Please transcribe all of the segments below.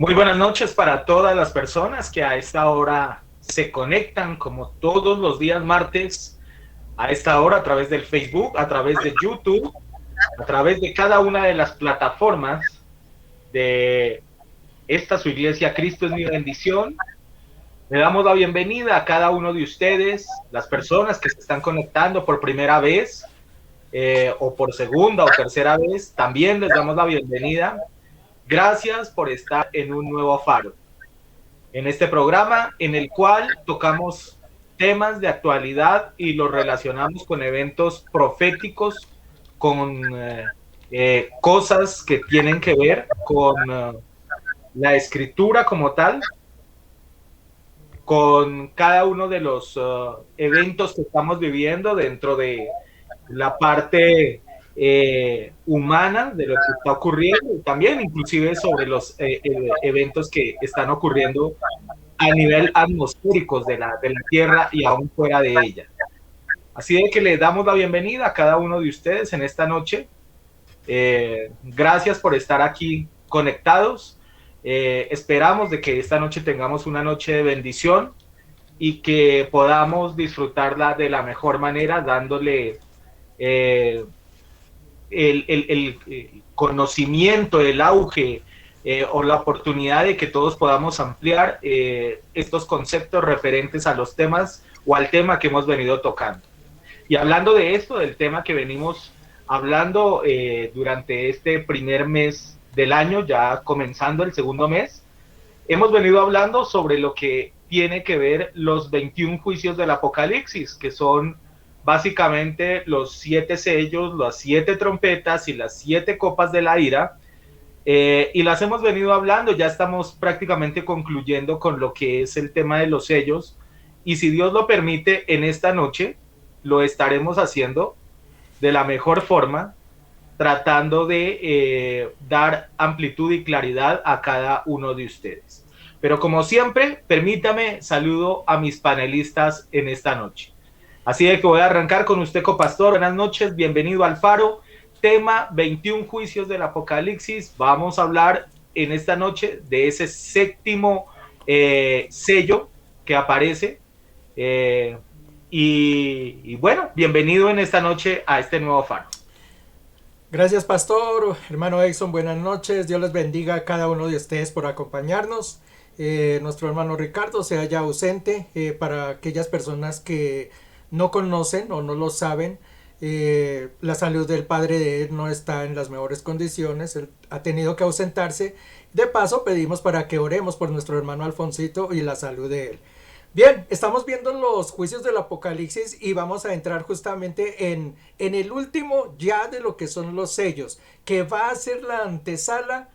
Muy buenas noches para todas las personas que a esta hora se conectan como todos los días martes a esta hora a través del Facebook, a través de YouTube, a través de cada una de las plataformas de esta su iglesia Cristo es mi bendición. Le damos la bienvenida a cada uno de ustedes, las personas que se están conectando por primera vez o por segunda o tercera vez, también les damos la bienvenida. Gracias por estar en un nuevo faro. En este programa en el cual tocamos temas de actualidad y los relacionamos con eventos proféticos, con cosas que tienen que ver con la escritura como tal, con cada uno de los eventos que estamos viviendo dentro de la parte humana de lo que está ocurriendo y también inclusive sobre los eventos que están ocurriendo a nivel atmosférico de la Tierra y aún fuera de ella. Así de que le damos la bienvenida a cada uno de ustedes en esta noche. Gracias por estar aquí conectados. Esperamos de que esta noche tengamos una noche de bendición y que podamos disfrutarla de la mejor manera, dándole el conocimiento, el auge o la oportunidad de que todos podamos ampliar estos conceptos referentes a los temas o al tema que hemos venido tocando. Y hablando de esto, del tema que venimos hablando durante este primer mes del año, ya comenzando el segundo mes, hemos venido hablando sobre lo que tiene que ver los 21 juicios del Apocalipsis, que son básicamente los 7 sellos, las 7 trompetas y las 7 copas de la ira, y las hemos venido hablando, ya estamos prácticamente concluyendo con lo que es el tema de los sellos, y si Dios lo permite, en esta noche lo estaremos haciendo de la mejor forma, tratando de dar amplitud y claridad a cada uno de ustedes. Pero como siempre, permítame saludo a mis panelistas en esta noche. Así de que voy a arrancar con usted, copastor. Buenas noches, bienvenido al Faro. Tema 21 juicios del Apocalipsis. Vamos a hablar en esta noche de ese séptimo sello que aparece. Y bueno, bienvenido en esta noche a este nuevo Faro. Gracias, pastor. Hermano Exxon, buenas noches. Dios les bendiga a cada uno de ustedes por acompañarnos. Nuestro hermano Ricardo se halla ausente. Para aquellas personas que no conocen o no lo saben, la salud del padre de él no está en las mejores condiciones. Él ha tenido que ausentarse. De paso, pedimos para que oremos por nuestro hermano Alfonsito y la salud de él. Bien, estamos viendo los juicios del Apocalipsis y vamos a entrar justamente en el último ya de lo que son los sellos, que va a ser la antesala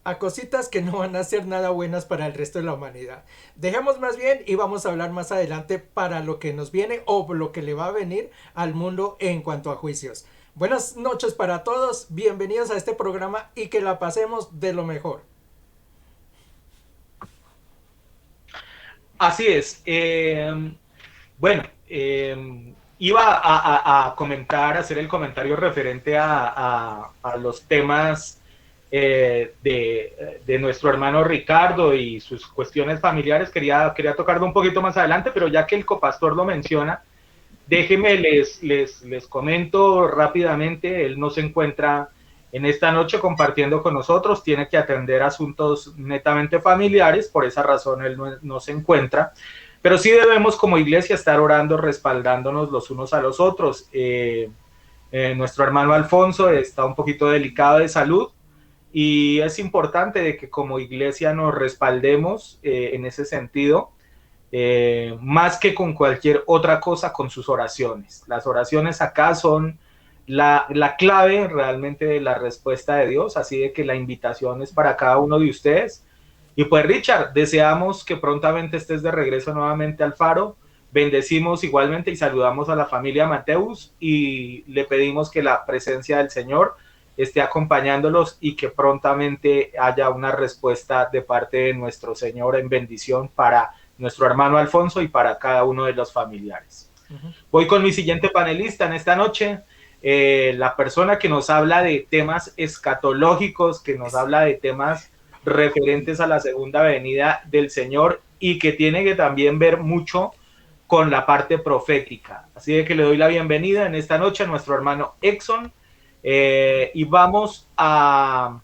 a cositas que no van a ser nada buenas para el resto de la humanidad. Dejemos más bien y vamos a hablar más adelante para lo que nos viene o lo que le va a venir al mundo en cuanto a juicios. Buenas noches para todos, bienvenidos a este programa y que la pasemos de lo mejor. Así es. Bueno, iba a comentar, hacer el comentario referente a los temas de nuestro hermano Ricardo y sus cuestiones familiares. Quería tocarlo un poquito más adelante, pero ya que el copastor lo menciona, déjenme les comento rápidamente. Él no se encuentra en esta noche compartiendo con nosotros, tiene que atender asuntos netamente familiares, por esa razón él no se encuentra, pero sí debemos como iglesia estar orando, respaldándonos los unos a los otros. Nuestro hermano Alfonso está un poquito delicado de salud y es importante de que como iglesia nos respaldemos en ese sentido, más que con cualquier otra cosa, con sus oraciones. Las oraciones acá son la clave realmente de la respuesta de Dios, así de que la invitación es para cada uno de ustedes. Y pues Richard, deseamos que prontamente estés de regreso nuevamente al Faro. Bendecimos igualmente y saludamos a la familia Mateus y le pedimos que la presencia del Señor esté acompañándolos y que prontamente haya una respuesta de parte de nuestro Señor en bendición para nuestro hermano Alfonso y para cada uno de los familiares. Voy con mi siguiente panelista en esta noche, la persona que nos habla de temas escatológicos, que nos habla de temas referentes a la segunda venida del Señor y que tiene que también ver mucho con la parte profética. Así de que le doy la bienvenida en esta noche a nuestro hermano Exxon y vamos a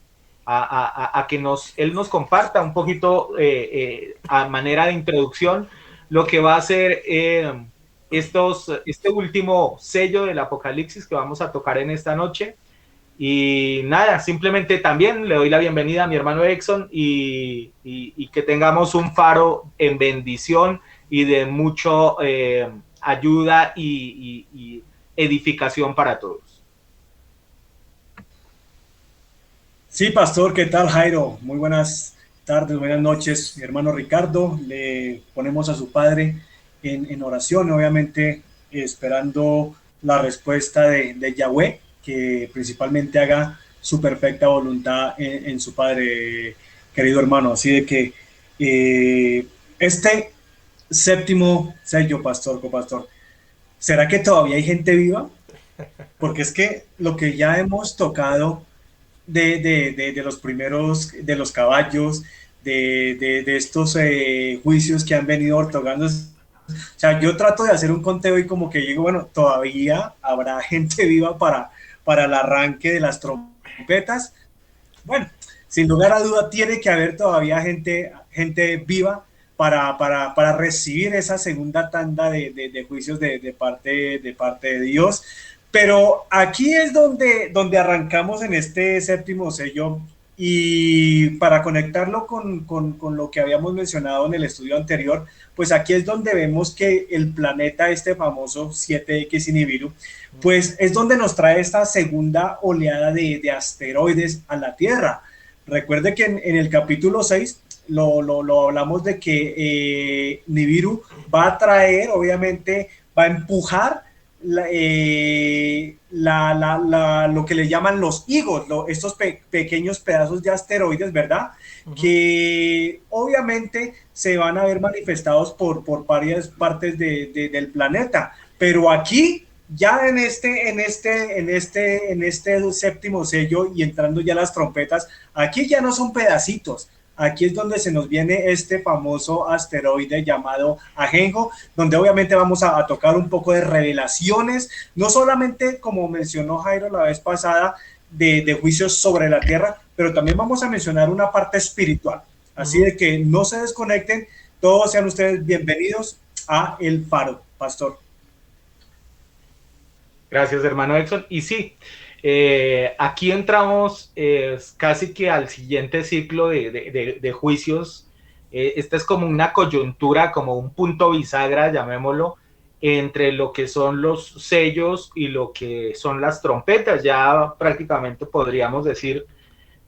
que él nos comparta un poquito a manera de introducción lo que va a ser este último sello del Apocalipsis que vamos a tocar en esta noche. Y nada, simplemente también le doy la bienvenida a mi hermano Exxon y que tengamos un faro en bendición y de mucho ayuda y edificación para todos. Sí, pastor, ¿qué tal, Jairo? Muy buenas tardes, buenas noches, mi hermano Ricardo. Le ponemos a su padre en oración, obviamente esperando la respuesta de Yahweh, que principalmente haga su perfecta voluntad en su padre, querido hermano. Así de que este séptimo sello, pastor, copastor, ¿será que todavía hay gente viva? Porque es que lo que ya hemos tocado de los primeros, de los caballos, de estos juicios que han venido otorgando. O sea, yo trato de hacer un conteo y como que digo, bueno, todavía habrá gente viva para el arranque de las trompetas. Bueno, sin lugar a duda tiene que haber todavía gente viva para recibir esa segunda tanda de juicios de parte de Dios. Pero aquí es donde arrancamos en este séptimo sello y para conectarlo con lo que habíamos mencionado en el estudio anterior, pues aquí es donde vemos que el planeta, este famoso 7X Nibiru, pues es donde nos trae esta segunda oleada de asteroides a la Tierra. Recuerde que en el capítulo 6 lo hablamos de que Nibiru va a traer, obviamente, va a empujar lo que le llaman los higos, estos pequeños pedazos de asteroides, ¿verdad? Uh-huh. Que obviamente se van a ver manifestados por varias partes del planeta, pero aquí ya en este séptimo sello y entrando ya las trompetas, aquí ya no son pedacitos. Aquí es donde se nos viene este famoso asteroide llamado Ajenjo, donde obviamente vamos a tocar un poco de revelaciones, no solamente como mencionó Jairo la vez pasada, de juicios sobre la Tierra, pero también vamos a mencionar una parte espiritual. Así de que no se desconecten, todos sean ustedes bienvenidos a El Faro, pastor. Gracias, hermano Exxon. Y sí, aquí entramos casi que al siguiente ciclo de juicios. Esta es como una coyuntura, como un punto bisagra, llamémoslo, entre lo que son los sellos y lo que son las trompetas. Ya prácticamente podríamos decir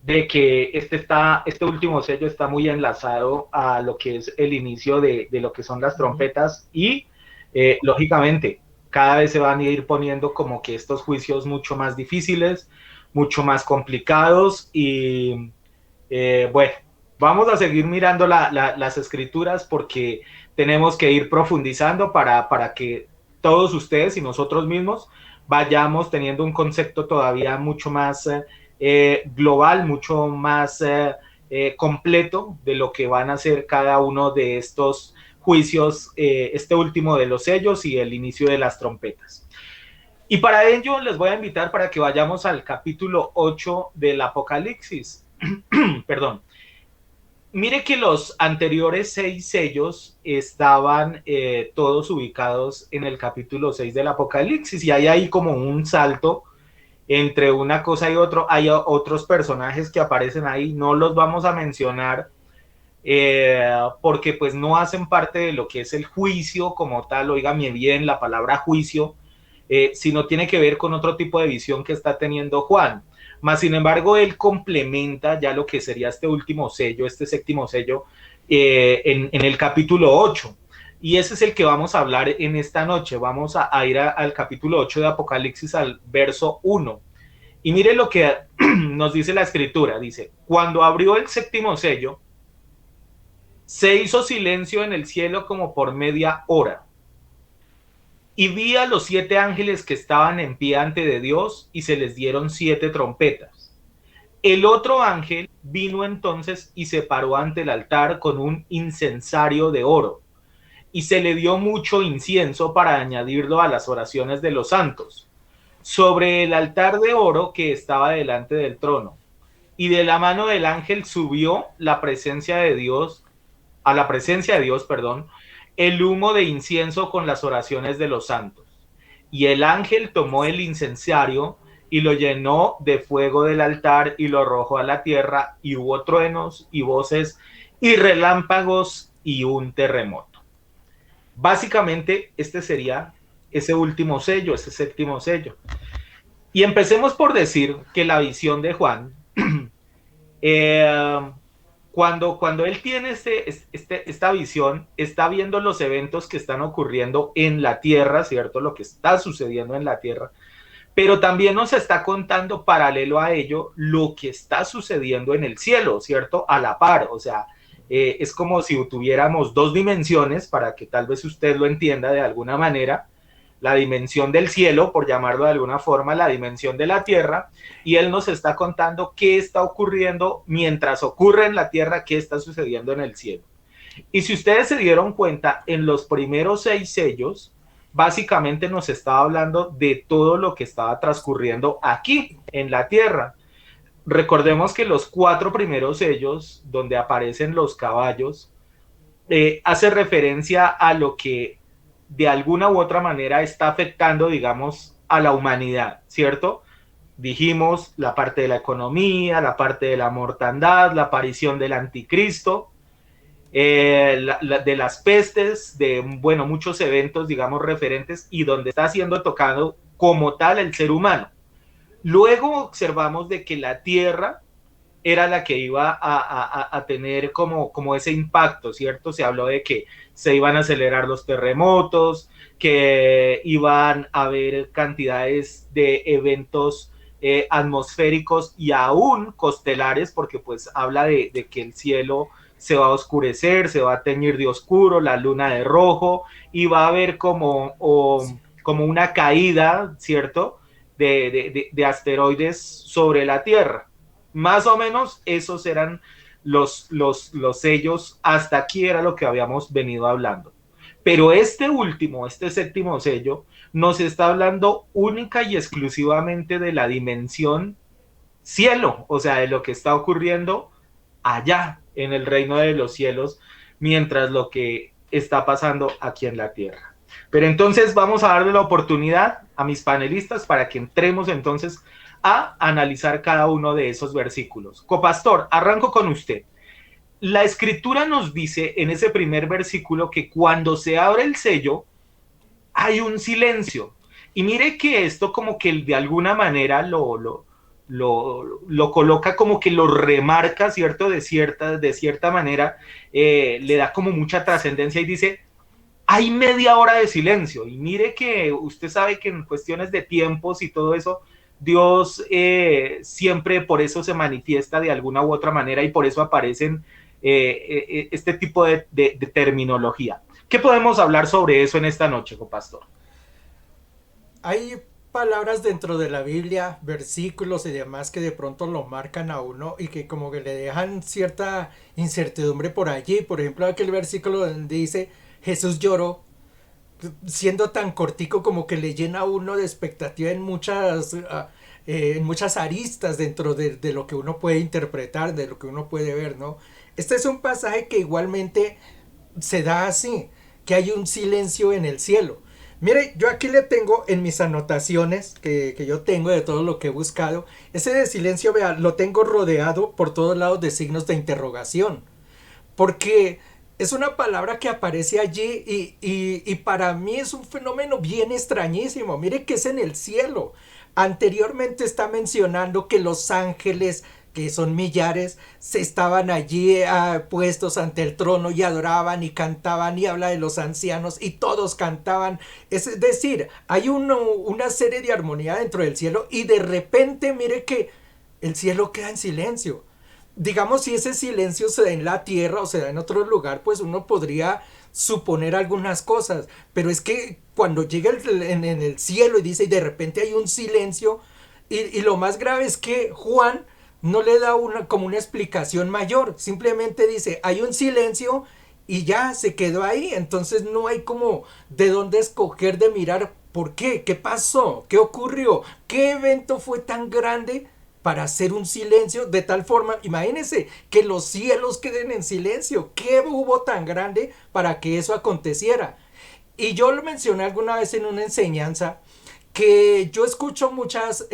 de que este último sello está muy enlazado a lo que es el inicio de lo que son las trompetas y, lógicamente, cada vez se van a ir poniendo como que estos juicios mucho más difíciles, mucho más complicados y bueno, vamos a seguir mirando las escrituras porque tenemos que ir profundizando para que todos ustedes y nosotros mismos vayamos teniendo un concepto todavía mucho más global, mucho más completo de lo que van a ser cada uno de estos juicios, este último de los sellos y el inicio de las trompetas. Y para ello les voy a invitar para que vayamos al capítulo 8 del Apocalipsis. Perdón. Mire que los anteriores 6 sellos estaban todos ubicados en el capítulo 6 del Apocalipsis y hay ahí como un salto entre una cosa y otro. Hay otros personajes que aparecen ahí, no los vamos a mencionar porque pues no hacen parte de lo que es el juicio como tal, óigame bien la palabra juicio, sino tiene que ver con otro tipo de visión que está teniendo Juan. Más sin embargo, él complementa ya lo que sería este último sello, este séptimo sello, en el capítulo 8. Y ese es el que vamos a hablar en esta noche. Vamos a ir al capítulo 8 de Apocalipsis, al verso 1. Y mire lo que nos dice la escritura. Dice, cuando abrió el séptimo sello, se hizo silencio en el cielo como por media hora. Y vi a los 7 ángeles que estaban en pie ante de Dios y se les dieron 7 trompetas. El otro ángel vino entonces y se paró ante el altar con un incensario de oro, y se le dio mucho incienso para añadirlo a las oraciones de los santos, sobre el altar de oro que estaba delante del trono. Y de la mano del ángel subió la presencia de Dios, a la presencia de Dios, perdón, el humo de incienso con las oraciones de los santos. Y el ángel tomó el incensario y lo llenó de fuego del altar y lo arrojó a la tierra, y hubo truenos y voces y relámpagos y un terremoto. Básicamente este sería ese último sello, ese séptimo sello. Y empecemos por decir que la visión de Juan, eh, cuando él tiene esta visión, está viendo los eventos que están ocurriendo en la tierra, ¿cierto? Lo que está sucediendo en la tierra, pero también nos está contando paralelo a ello lo que está sucediendo en el cielo, ¿cierto? A la par, o sea, es como si tuviéramos dos dimensiones, para que tal vez usted lo entienda de alguna manera, la dimensión del cielo, por llamarlo de alguna forma, la dimensión de la tierra, y él nos está contando qué está ocurriendo mientras ocurre en la tierra, qué está sucediendo en el cielo. Y si ustedes se dieron cuenta, en los primeros 6 sellos, básicamente nos estaba hablando de todo lo que estaba transcurriendo aquí, en la tierra. Recordemos que los 4 primeros sellos, donde aparecen los caballos, hace referencia a lo que de alguna u otra manera está afectando, digamos, a la humanidad, ¿cierto? Dijimos la parte de la economía, la parte de la mortandad, la aparición del anticristo, de las pestes, de, bueno, muchos eventos, digamos, referentes, y donde está siendo tocado como tal el ser humano. Luego observamos de que la tierra era la que iba a tener como ese impacto, ¿cierto? Se habló de que se iban a acelerar los terremotos, que iban a haber cantidades de eventos atmosféricos y aún costelares, porque pues habla de que el cielo se va a oscurecer, se va a teñir de oscuro, la luna de rojo, y va a haber como una caída, ¿cierto? De asteroides sobre la Tierra. Más o menos esos eran los sellos, hasta aquí era lo que habíamos venido hablando. Pero este último, este séptimo sello, nos está hablando única y exclusivamente de la dimensión cielo, o sea, de lo que está ocurriendo allá en el reino de los cielos, mientras lo que está pasando aquí en la tierra. Pero entonces vamos a darle la oportunidad a mis panelistas para que entremos entonces a analizar cada uno de esos versículos. Copastor, arranco con usted. La escritura nos dice en ese primer versículo que cuando se abre el sello hay un silencio. Y mire que esto como que de alguna manera lo coloca, como que lo remarca, ¿cierto? De cierta manera, le da como mucha trascendencia y dice, hay media hora de silencio. Y mire que usted sabe que en cuestiones de tiempos y todo eso, Dios siempre por eso se manifiesta de alguna u otra manera, y por eso aparecen este tipo de terminología. ¿Qué podemos hablar sobre eso en esta noche, copastor? Hay palabras dentro de la Biblia, versículos y demás que de pronto lo marcan a uno y que como que le dejan cierta incertidumbre por allí. Por ejemplo, aquel versículo donde dice Jesús lloró, siendo tan cortico, como que le llena a uno de expectativa en muchas aristas dentro de lo que uno puede interpretar, de lo que uno puede ver, ¿no? Este es un pasaje que igualmente se da así, que hay un silencio en el cielo. Mire, yo aquí le tengo en mis anotaciones que yo tengo de todo lo que he buscado, ese de silencio, vea, lo tengo rodeado por todos lados de signos de interrogación, porque es una palabra que aparece allí y para mí es un fenómeno bien extrañísimo. Mire que es en el cielo. Anteriormente está mencionando que los ángeles, que son millares, se estaban allí puestos ante el trono y adoraban y cantaban, y habla de los ancianos y todos cantaban. Es decir, hay una serie de armonía dentro del cielo, y de repente mire que el cielo queda en silencio. Digamos, si ese silencio se da en la tierra o se da en otro lugar, pues uno podría suponer algunas cosas, pero es que cuando llega en el cielo y dice, y de repente hay un silencio, y lo más grave es que Juan no le da como una explicación mayor, simplemente dice, hay un silencio y ya se quedó ahí, entonces no hay como de dónde escoger de mirar por qué, qué pasó, qué ocurrió, qué evento fue tan grande para hacer un silencio de tal forma, imagínense que los cielos queden en silencio, qué hubo tan grande para que eso aconteciera. Y yo lo mencioné alguna vez en una enseñanza que yo escucho muchas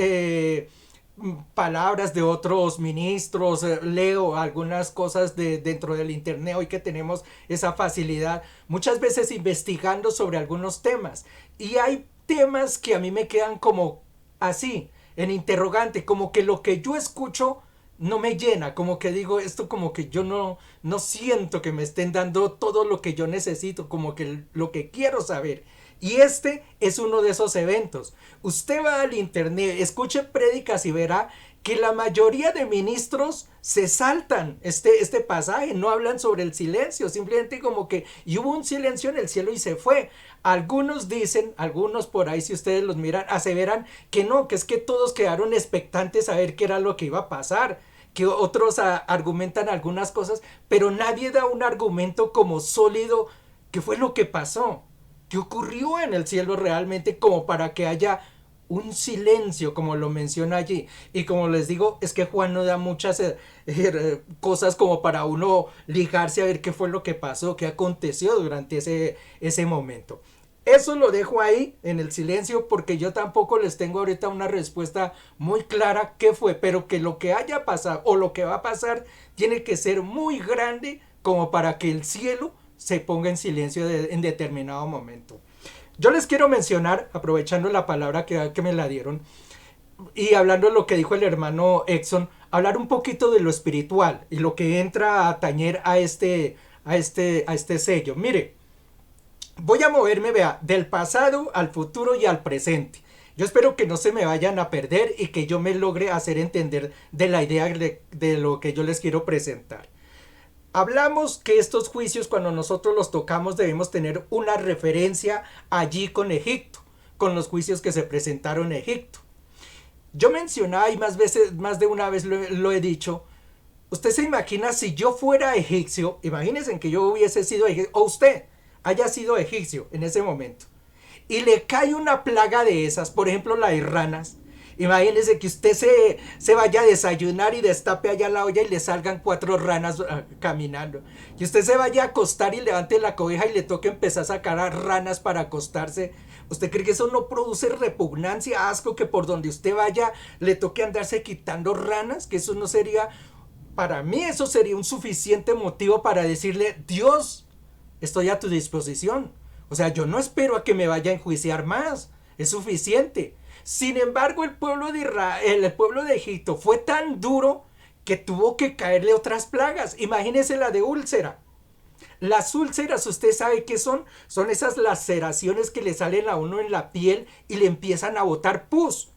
palabras de otros ministros, leo algunas cosas dentro del internet hoy que tenemos esa facilidad, muchas veces investigando sobre algunos temas. Y hay temas que a mí me quedan como así, en interrogante, como que lo que yo escucho no me llena, como que digo esto como que yo no siento que me estén dando todo lo que yo necesito, como que lo que quiero saber. Y este es uno de esos eventos. Usted va al internet, escuche prédicas y verá que la mayoría de ministros se saltan este pasaje, no hablan sobre el silencio, simplemente como que y hubo un silencio en el cielo y se fue. Algunos dicen, algunos por ahí si ustedes los miran, aseveran que no, que es que todos quedaron expectantes a ver qué era lo que iba a pasar, que otros argumentan algunas cosas, pero nadie da un argumento como sólido, qué fue lo que pasó, qué ocurrió en el cielo realmente como para que haya un silencio, como lo menciona allí. Y como les digo, es que Juan no da muchas cosas como para uno ligarse a ver qué fue lo que pasó, qué aconteció durante ese momento. Eso lo dejo ahí en el silencio porque yo tampoco les tengo ahorita una respuesta muy clara qué fue, pero que lo que haya pasado o lo que va a pasar tiene que ser muy grande como para que el cielo se ponga en silencio en determinado momento. Yo les quiero mencionar, aprovechando la palabra que me la dieron, y hablando de lo que dijo el hermano Exxon, hablar un poquito de lo espiritual y lo que entra a tañer a este sello. Mire, voy a moverme, vea, del pasado al futuro y al presente. Yo espero que no se me vayan a perder y que yo me logre hacer entender de la idea de lo que yo les quiero presentar. Hablamos que estos juicios cuando nosotros los tocamos debemos tener una referencia allí con Egipto, con los juicios que se presentaron en Egipto. Yo mencionaba y más de una vez lo he dicho, usted se imagina si yo fuera egipcio, imagínense que yo hubiese sido egipcio, o usted haya sido egipcio en ese momento, y le cae una plaga de esas, por ejemplo la de ranas. Imagínese que usted se vaya a desayunar y destape allá la olla y le salgan 4 ranas caminando. Que usted se vaya a acostar y levante la cobija y le toque empezar a sacar a ranas para acostarse. ¿Usted cree que eso no produce repugnancia, asco, que por donde usted vaya le toque andarse quitando ranas? Que eso no sería, para mí eso sería un suficiente motivo para decirle, Dios, estoy a tu disposición. O sea, yo no espero a que me vaya a enjuiciar más. Es suficiente. Sin embargo, el pueblo de Israel, el pueblo de Egipto fue tan duro que tuvo que caerle otras plagas. Imagínese la de úlcera. Las úlceras, usted sabe qué son. Son esas laceraciones que le salen a uno en la piel y le empiezan a botar pus.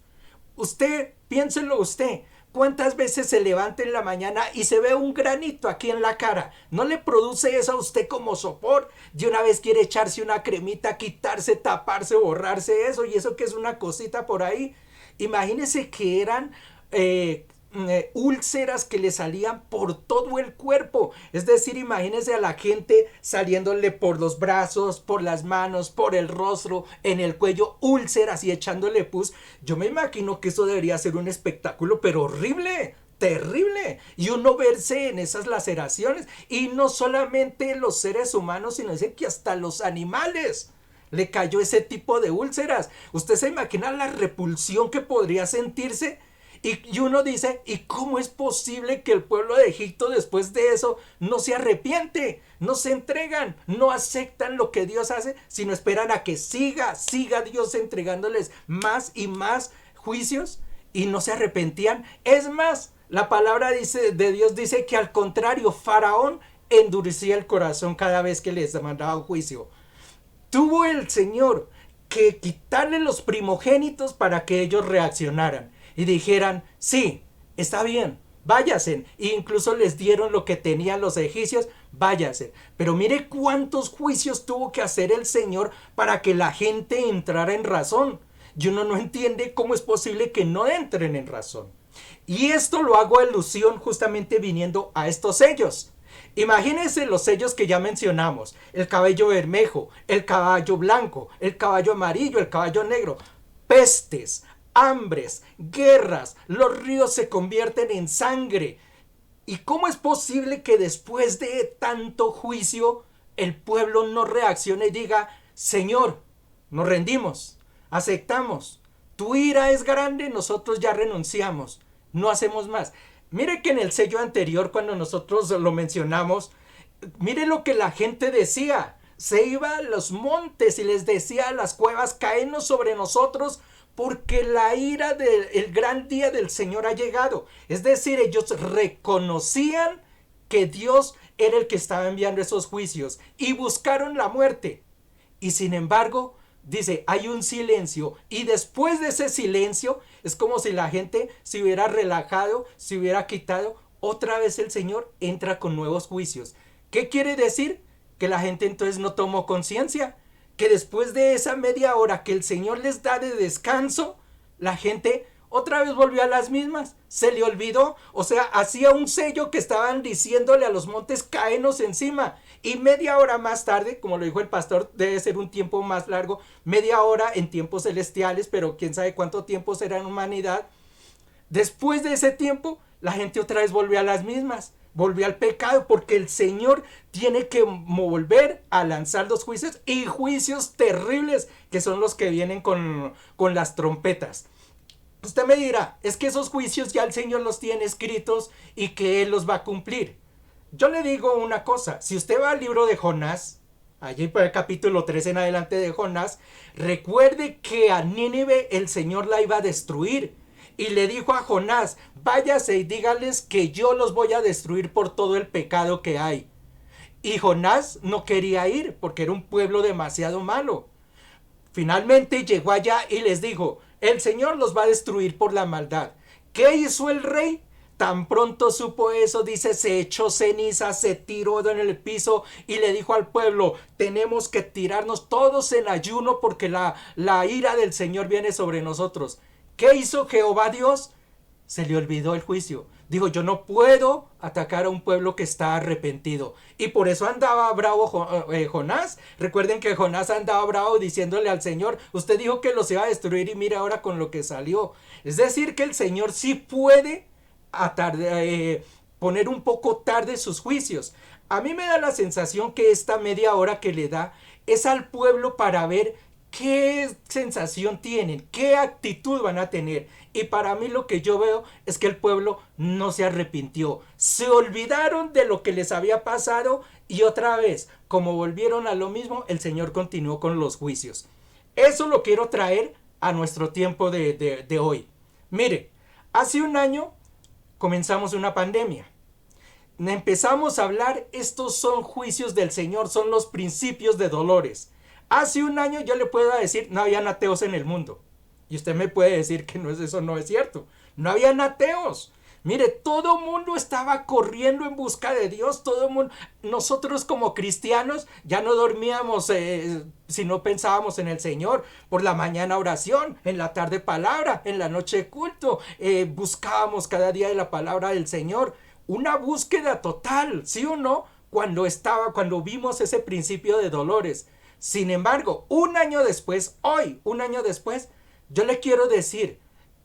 Usted, piénselo usted. ¿Cuántas veces se levanta en la mañana y se ve un granito aquí en la cara? ¿No le produce eso a usted como sopor? De una vez quiere echarse una cremita, quitarse, taparse, borrarse eso, y eso que es una cosita por ahí. Imagínese que eran úlceras que le salían por todo el cuerpo. Es decir, imagínese a la gente saliéndole por los brazos, por las manos, por el rostro, en el cuello, úlceras y echándole pus. Yo me imagino que eso debería ser un espectáculo, pero horrible, terrible. Y uno verse en esas laceraciones. Y no solamente los seres humanos, sino que hasta los animales le cayó ese tipo de úlceras. ¿Usted se imagina la repulsión que podría sentirse? Y uno dice, ¿y cómo es posible que el pueblo de Egipto después de eso no se arrepiente? No se entregan, no aceptan lo que Dios hace, sino esperan a que siga Dios entregándoles más y más juicios y no se arrepentían. Es más, la palabra de Dios dice que al contrario, Faraón endurecía el corazón cada vez que les mandaba un juicio. Tuvo el Señor que quitarle los primogénitos para que ellos reaccionaran y dijeran, sí, está bien, váyanse. E incluso les dieron lo que tenían los egipcios, váyanse. Pero mire cuántos juicios tuvo que hacer el Señor para que la gente entrara en razón. Y uno no entiende cómo es posible que no entren en razón. Y esto lo hago alusión justamente viniendo a estos sellos. Imagínense los sellos que ya mencionamos: el caballo bermejo, el caballo blanco, el caballo amarillo, el caballo negro. Pestes, hambres, guerras, los ríos se convierten en sangre. ¿Y cómo es posible que después de tanto juicio el pueblo no reaccione y diga: Señor, nos rendimos, aceptamos, tu ira es grande, nosotros ya renunciamos, no hacemos más? Mire que en el sello anterior, cuando nosotros lo mencionamos, mire lo que la gente decía: se iba a los montes y les decía a las cuevas: caenos sobre nosotros, porque la ira del gran día del Señor ha llegado. Es decir, ellos reconocían que Dios era el que estaba enviando esos juicios y buscaron la muerte. Y sin embargo, dice, hay un silencio, y después de ese silencio es como si la gente se hubiera relajado, se hubiera quitado. Otra vez el Señor entra con nuevos juicios. ¿Qué quiere decir? Que la gente entonces no tomó conciencia, que después de esa media hora que el Señor les da de descanso, la gente otra vez volvió a las mismas, se le olvidó. O sea, hacía un sello que estaban diciéndole a los montes: caenos encima. Y media hora más tarde, como lo dijo el pastor, debe ser un tiempo más largo, media hora en tiempos celestiales, pero quién sabe cuánto tiempo será en humanidad. Después de ese tiempo, la gente otra vez volvió a las mismas, volvió al pecado, porque el Señor tiene que volver a lanzar los juicios, y juicios terribles, que son los que vienen con las trompetas. Usted me dirá: es que esos juicios ya el Señor los tiene escritos y que Él los va a cumplir. Yo le digo una cosa: si usted va al libro de Jonás, allí por el capítulo 3 en adelante de Jonás, recuerde que a Nínive el Señor la iba a destruir. Y le dijo a Jonás: váyase y dígales que yo los voy a destruir por todo el pecado que hay. Y Jonás no quería ir porque era un pueblo demasiado malo. Finalmente llegó allá y les dijo: el Señor los va a destruir por la maldad. ¿Qué hizo el rey? Tan pronto supo eso, dice, se echó ceniza, se tiró en el piso y le dijo al pueblo: tenemos que tirarnos todos en ayuno porque la ira del Señor viene sobre nosotros. ¿Qué hizo Jehová Dios? Se le olvidó el juicio. Dijo: yo no puedo atacar a un pueblo que está arrepentido. Y por eso andaba bravo Jonás. Recuerden que Jonás andaba bravo diciéndole al Señor: usted dijo que los iba a destruir y mira ahora con lo que salió. Es decir, que el Señor sí puede poner un poco tarde sus juicios. A mí me da la sensación que esta media hora que le da es al pueblo para ver qué sensación tienen, qué actitud van a tener. Y para mí lo que yo veo es que el pueblo no se arrepintió. Se olvidaron de lo que les había pasado y otra vez, como volvieron a lo mismo, el Señor continuó con los juicios. Eso lo quiero traer a nuestro tiempo de hoy. Mire, hace un año comenzamos una pandemia. Empezamos a hablar: estos son juicios del Señor, son los principios de dolores. Hace un año yo le puedo decir: no habían ateos en el mundo. Y usted me puede decir que eso no es cierto. No habían ateos. Mire, todo el mundo estaba corriendo en busca de Dios. Todo el mundo. Nosotros como cristianos ya no dormíamos si no pensábamos en el Señor. Por la mañana oración, en la tarde palabra, en la noche culto. Buscábamos cada día de la palabra del Señor. Una búsqueda total, ¿sí o no? Cuando vimos ese principio de dolores. Sin embargo, un año después, yo le quiero decir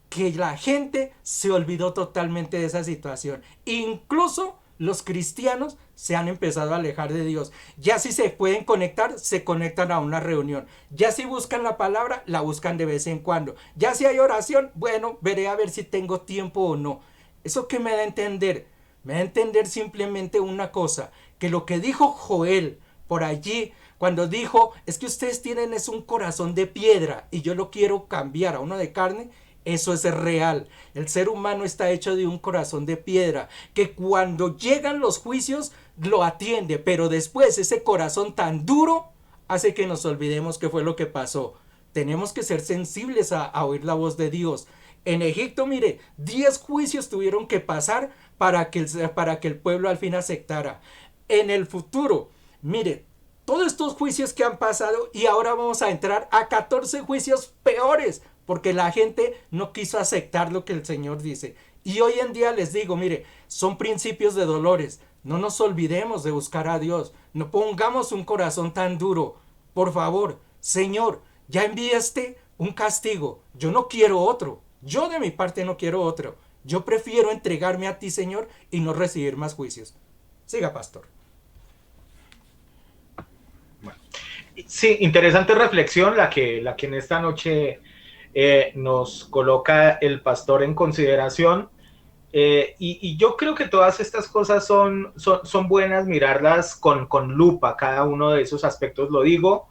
que la gente se olvidó totalmente de esa situación. Incluso los cristianos se han empezado a alejar de Dios. Ya si se pueden conectar, se conectan a una reunión. Ya si buscan la palabra, la buscan de vez en cuando. Ya si hay oración, bueno, veré a ver si tengo tiempo o no. ¿Eso qué me da a entender? Me da a entender simplemente una cosa: que lo que dijo Joel por allí, cuando dijo: es que ustedes tienen un corazón de piedra y yo lo quiero cambiar a uno de carne. Eso es real. El ser humano está hecho de un corazón de piedra, que cuando llegan los juicios lo atiende, pero después ese corazón tan duro hace que nos olvidemos qué fue lo que pasó. Tenemos que ser sensibles a oír la voz de Dios. En Egipto, mire, 10 juicios tuvieron que pasar para que el pueblo al fin aceptara. En el futuro, mire, todos estos juicios que han pasado, y ahora vamos a entrar a 14 juicios peores, porque la gente no quiso aceptar lo que el Señor dice. Y hoy en día les digo, mire, son principios de dolores. No nos olvidemos de buscar a Dios. No pongamos un corazón tan duro. Por favor, Señor, ya enviaste un castigo. Yo no quiero otro. Yo de mi parte no quiero otro. Yo prefiero entregarme a ti, Señor, y no recibir más juicios. Siga, pastor. Sí, interesante reflexión la que en esta noche nos coloca el pastor en consideración. Y yo creo que todas estas cosas son buenas mirarlas con lupa, cada uno de esos aspectos lo digo.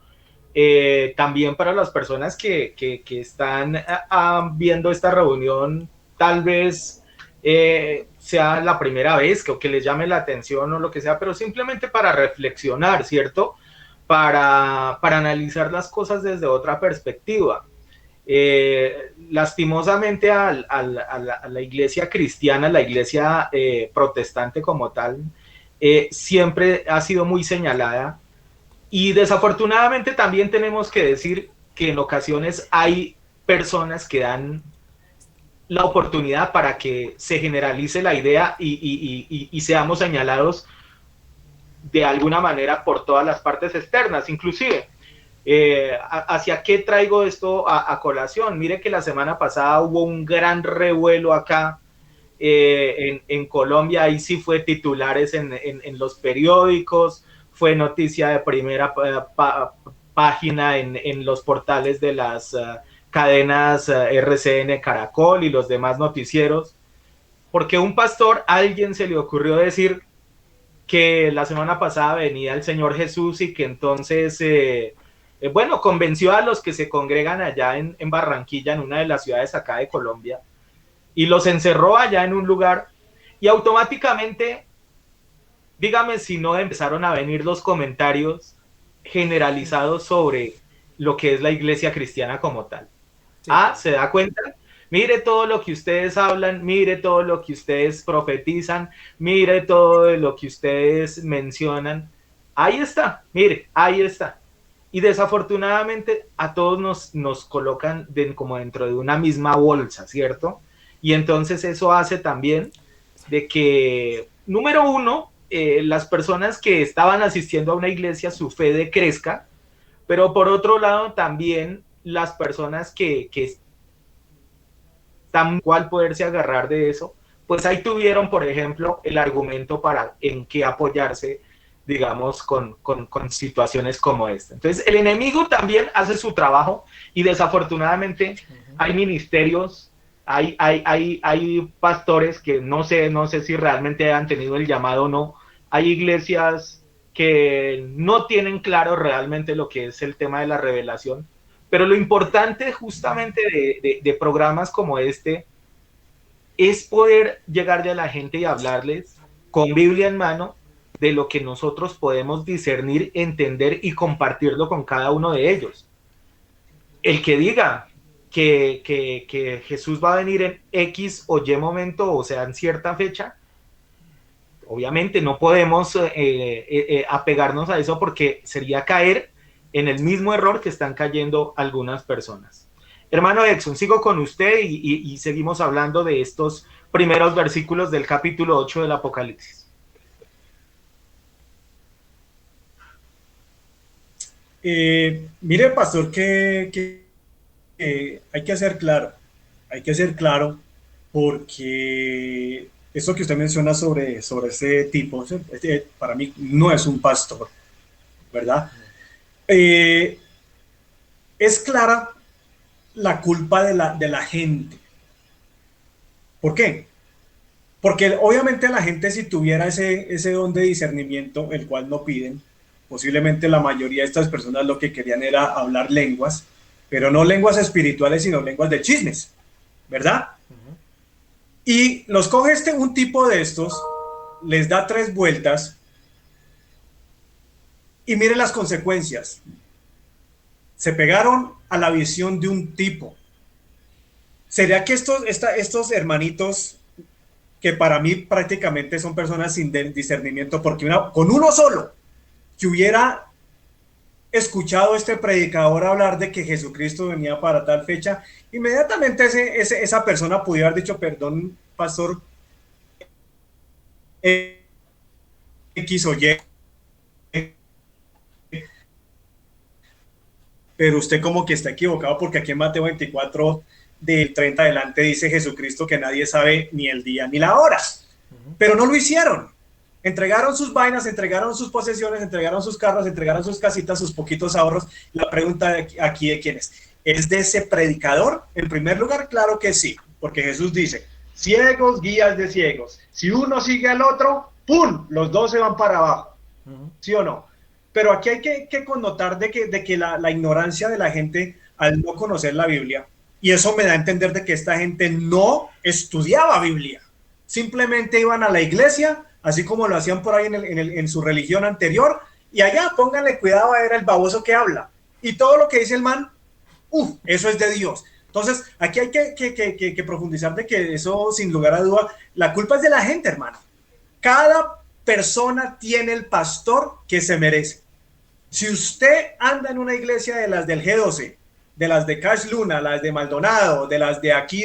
También para las personas que están viendo esta reunión, tal vez sea la primera vez que les llame la atención o lo que sea, pero simplemente para reflexionar, ¿cierto? Para analizar las cosas desde otra perspectiva. Lastimosamente a la iglesia cristiana, la iglesia protestante como tal, siempre ha sido muy señalada y desafortunadamente también tenemos que decir que en ocasiones hay personas que dan la oportunidad para que se generalice la idea y seamos señalados de alguna manera por todas las partes externas, inclusive. ¿Hacia qué traigo esto a colación? Mire que la semana pasada hubo un gran revuelo acá en Colombia, ahí sí fue titulares en los periódicos, fue noticia de primera página en los portales de las cadenas RCN, Caracol y los demás noticieros, porque un pastor, a alguien se le ocurrió decir que la semana pasada venía el Señor Jesús y que entonces bueno, convenció a los que se congregan allá en Barranquilla, en una de las ciudades acá de Colombia, y los encerró allá en un lugar, y automáticamente, dígame si no empezaron a venir los comentarios generalizados sobre lo que es la iglesia cristiana como tal. Sí. ¿Se da cuenta? Mire todo lo que ustedes hablan, mire todo lo que ustedes profetizan, mire todo lo que ustedes mencionan. Ahí está, mire, ahí está. Y desafortunadamente a todos nos colocan como dentro de una misma bolsa, ¿cierto? Y entonces eso hace también de que, número uno, las personas que estaban asistiendo a una iglesia, su fe decrezca, pero por otro lado también las personas que están cual poderse agarrar de eso, pues ahí tuvieron, por ejemplo, el argumento para en qué apoyarse, digamos, con situaciones como esta. Entonces, el enemigo también hace su trabajo y desafortunadamente hay ministerios, hay pastores que no sé si realmente han tenido el llamado o no, hay iglesias que no tienen claro realmente lo que es el tema de la revelación, pero lo importante justamente de programas como este es poder llegarle a la gente y hablarles con Biblia en mano de lo que nosotros podemos discernir, entender y compartirlo con cada uno de ellos. El que diga que Jesús va a venir en X o Y momento, o sea, en cierta fecha, obviamente no podemos apegarnos a eso porque sería caer en el mismo error que están cayendo algunas personas. Hermano Exxon, sigo con usted y seguimos hablando de estos primeros versículos del capítulo 8 del Apocalipsis. Mire, pastor, que hay que ser claro, porque eso que usted menciona sobre ese tipo, para mí no es un pastor, ¿verdad? Es clara la culpa de la gente. ¿Por qué? Porque obviamente la gente, si tuviera ese don de discernimiento, el cual no piden, posiblemente la mayoría de estas personas lo que querían era hablar lenguas, pero no lenguas espirituales, sino lenguas de chismes, ¿verdad? Y los coge un tipo de estos, les da 3 vueltas y mire las consecuencias. Se pegaron a la visión de un tipo. ¿Será que estos hermanitos, que para mí prácticamente son personas sin discernimiento, porque con uno solo que hubiera escuchado este predicador hablar de que Jesucristo venía para tal fecha, inmediatamente esa persona pudiera haber dicho, perdón, pastor X o Y, pero usted como que está equivocado porque aquí en Mateo 24, del 30 adelante, dice Jesucristo que nadie sabe ni el día ni la hora. Pero no lo hicieron. Entregaron sus vainas, entregaron sus posesiones, entregaron sus carros, entregaron sus casitas, sus poquitos ahorros. La pregunta aquí de quién es. ¿Es de ese predicador? En primer lugar, claro que sí, porque Jesús dice, ciegos, guías de ciegos. Si uno sigue al otro, ¡pum!, los dos se van para abajo. ¿Sí o no? Pero aquí hay que connotar de que la ignorancia de la gente al no conocer la Biblia, y eso me da a entender de que esta gente no estudiaba Biblia. Simplemente iban a la iglesia, así como lo hacían por ahí en su religión anterior, y allá pónganle cuidado a ver el baboso que habla. Y todo lo que dice el man, eso es de Dios. Entonces, aquí hay que profundizar de que eso, sin lugar a duda, la culpa es de la gente, hermano. Cada persona tiene el pastor que se merece. Si usted anda en una iglesia de las del G12, de las de Cash Luna, las de Maldonado, de las de aquí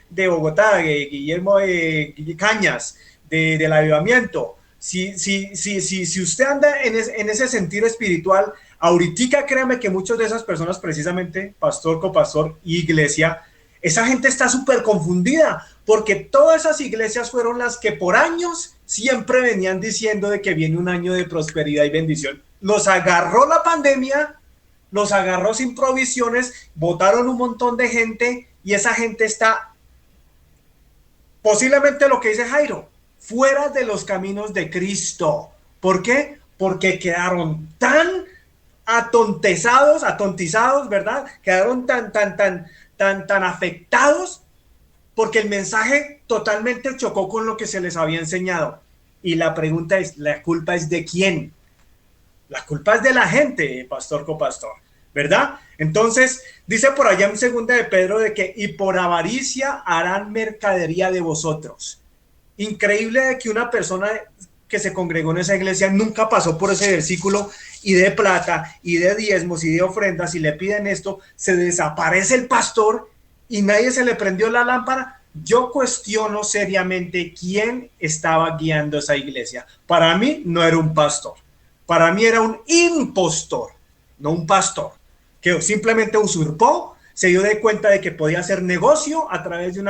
de Bogotá, de Guillermo de Cañas, del Avivamiento, si usted anda en ese sentido espiritual, ahorita créame que muchas de esas personas, precisamente, pastor, copastor, iglesia, esa gente está súper confundida, porque todas esas iglesias fueron las que por años siempre venían diciendo de que viene un año de prosperidad y bendición. Los agarró la pandemia, los agarró sin provisiones, votaron un montón de gente y esa gente está, posiblemente lo que dice Jairo, fuera de los caminos de Cristo. ¿Por qué? Porque quedaron tan atontizados, ¿verdad? Quedaron tan afectados porque el mensaje totalmente chocó con lo que se les había enseñado. Y la pregunta es, ¿la culpa es de quién? La culpa es de la gente, pastor, copastor, ¿verdad? Entonces, dice por allá en segunda de Pedro de que, y por avaricia harán mercadería de vosotros. Increíble de que una persona que se congregó en esa iglesia nunca pasó por ese versículo y de plata y de diezmos y de ofrendas y le piden esto, se desaparece el pastor y nadie se le prendió la lámpara. Yo cuestiono seriamente quién estaba guiando esa iglesia. Para mí no era un pastor, para mí era un impostor, no un pastor, que simplemente usurpó, se dio de cuenta de que podía hacer negocio a través de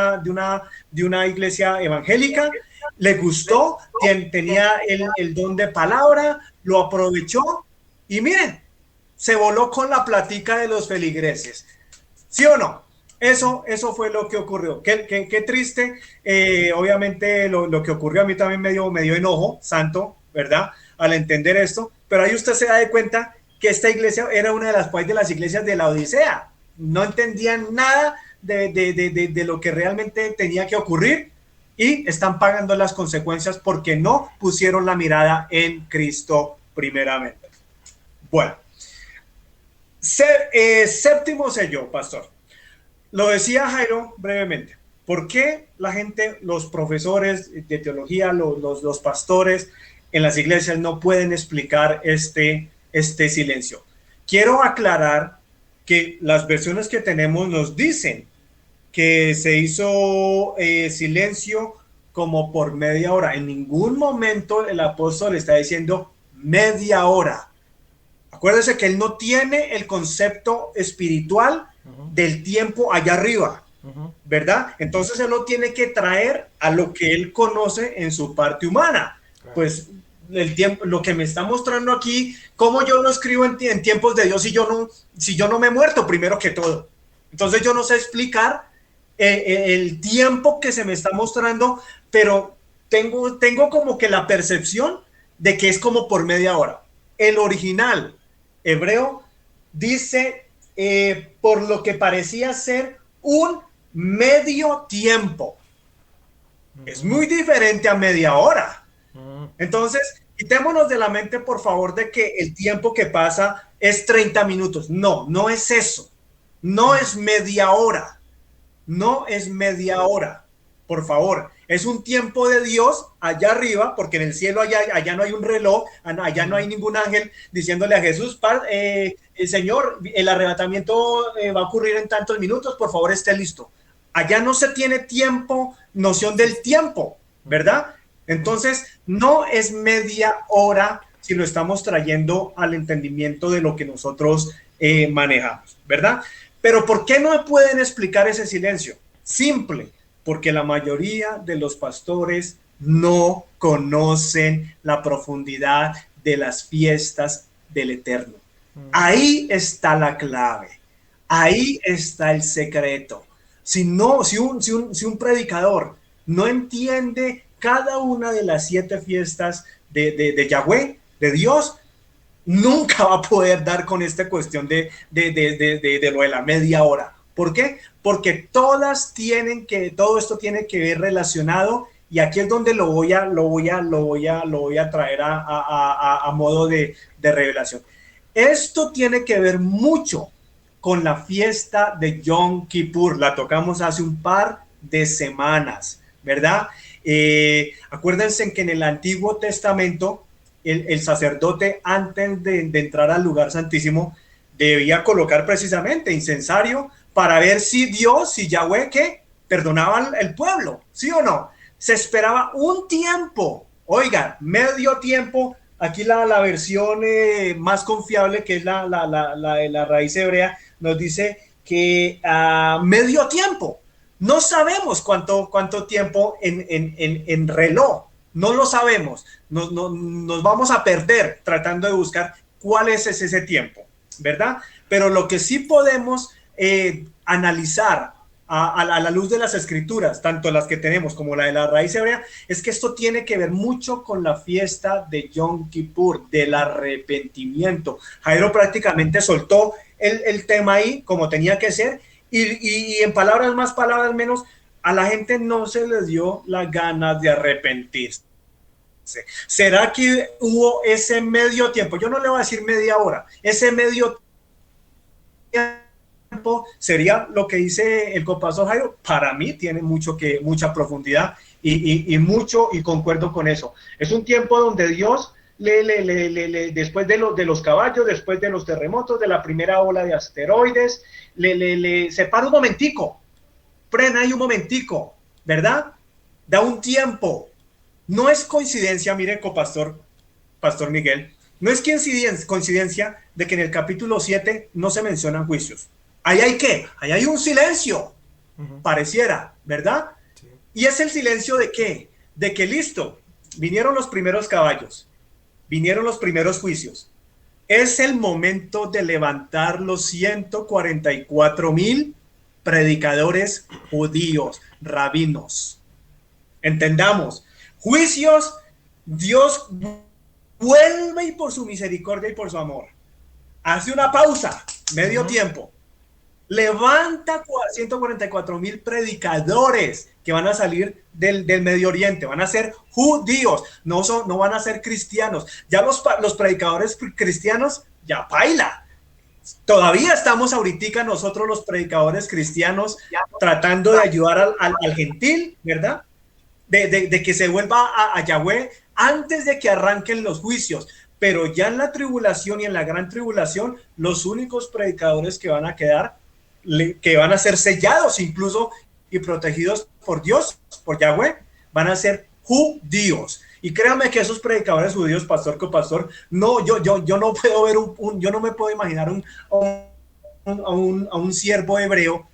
una iglesia evangélica, le gustó, tenía el don de palabra, lo aprovechó y miren, se voló con la platica de los feligreses. ¿Sí o no? Eso fue lo que ocurrió. Qué triste. Obviamente lo que ocurrió a mí también me dio enojo, santo, ¿verdad? Al entender esto. Pero ahí usted se da de cuenta que esta iglesia era una de las iglesias de la Odisea. No entendían nada de lo que realmente tenía que ocurrir y están pagando las consecuencias porque no pusieron la mirada en Cristo primeramente. Bueno, séptimo sello, pastor. Lo decía Jairo brevemente. ¿Por qué la gente, los profesores de teología, los pastores en las iglesias no pueden explicar este silencio? Quiero aclarar que las versiones que tenemos nos dicen que se hizo silencio como por media hora. En ningún momento el apóstol está diciendo media hora. Acuérdese que él no tiene el concepto espiritual del tiempo allá arriba, ¿verdad? Entonces él lo tiene que traer a lo que él conoce en su parte humana. Claro. Pues el tiempo, lo que me está mostrando aquí, cómo yo lo escribo en tiempos de Dios si yo no me he muerto primero que todo. Entonces yo no sé explicar el tiempo que se me está mostrando, pero tengo como que la percepción de que es como por media hora. El original hebreo dice por lo que parecía ser un medio tiempo. Es muy diferente a media hora. Entonces, quitémonos de la mente, por favor, de que el tiempo que pasa es 30 minutos. No es eso. No es media hora. No es media hora. Por favor, es un tiempo de Dios allá arriba, porque en el cielo allá no hay un reloj, allá no hay ningún ángel diciéndole a Jesús, Señor, el arrebatamiento va a ocurrir en tantos minutos, por favor esté listo. Allá no se tiene tiempo, noción del tiempo, ¿verdad? Entonces, no es media hora si lo estamos trayendo al entendimiento de lo que nosotros manejamos, ¿verdad? Pero ¿por qué no me pueden explicar ese silencio? Simple, porque la mayoría de los pastores no conocen la profundidad de las fiestas del Eterno. Ahí está la clave, ahí está el secreto. Si un predicador no entiende cada una de las 7 fiestas de Yahweh, de Dios, nunca va a poder dar con esta cuestión de lo de la media hora. ¿Por qué? Porque todo esto tiene que ver relacionado, y aquí es donde lo voy a traer a modo de revelación. Esto tiene que ver mucho con la fiesta de Yom Kippur. La tocamos hace un par de semanas, ¿verdad? Acuérdense que en el Antiguo Testamento el sacerdote, antes de entrar al lugar santísimo, debía colocar precisamente incensario para ver si Dios, si Yahweh, que perdonaba el pueblo, ¿sí o no? Se esperaba un tiempo, oigan, medio tiempo. Aquí la versión más confiable, que es la de la raíz hebrea, nos dice que medio tiempo. No sabemos cuánto tiempo en reloj, no lo sabemos. Nos vamos a perder tratando de buscar cuál es ese tiempo, ¿verdad? Pero lo que sí podemos analizar a la luz de las escrituras, tanto las que tenemos como la de la raíz hebrea, es que esto tiene que ver mucho con la fiesta de Yom Kippur, del arrepentimiento. Jairo prácticamente soltó el tema ahí como tenía que ser, y en palabras más, palabras menos, a la gente no se les dio las ganas de arrepentirse. ¿Será que hubo ese medio tiempo? Yo no le voy a decir media hora, ese medio tiempo sería lo que dice el copastor Jairo. Para mí tiene mucha profundidad y concuerdo con eso. Es un tiempo donde Dios después de los caballos, después de los terremotos, de la primera ola de asteroides, se para un momentico, frena ahí un momentico, ¿verdad? Da un tiempo. No es coincidencia, mire, Pastor Miguel, no es coincidencia de que en el capítulo 7 no se mencionan juicios. Ahí hay ¿qué? Ahí hay un silencio, pareciera, ¿verdad? Sí. ¿Y es el silencio de qué? De que listo, vinieron los primeros caballos, vinieron los primeros juicios. Es el momento de levantar los 144,000 predicadores judíos, rabinos. Entendamos, juicios, Dios vuelve y por su misericordia y por su amor hace una pausa, medio tiempo, levanta 144,000 predicadores que van a salir del Medio Oriente, van a ser judíos, no van a ser cristianos. Ya los predicadores cristianos ya baila. Todavía estamos ahorita nosotros los predicadores cristianos tratando de ayudar al gentil, ¿verdad? De que se vuelva a Yahweh antes de que arranquen los juicios. Pero ya en la tribulación y en la gran tribulación, los únicos predicadores que van a quedar, que van a ser sellados incluso y protegidos por Dios, por Yahweh, van a ser judíos. Y créanme que esos predicadores judíos, pastor copastor, no, yo no puedo ver yo no me puedo imaginar a un siervo hebreo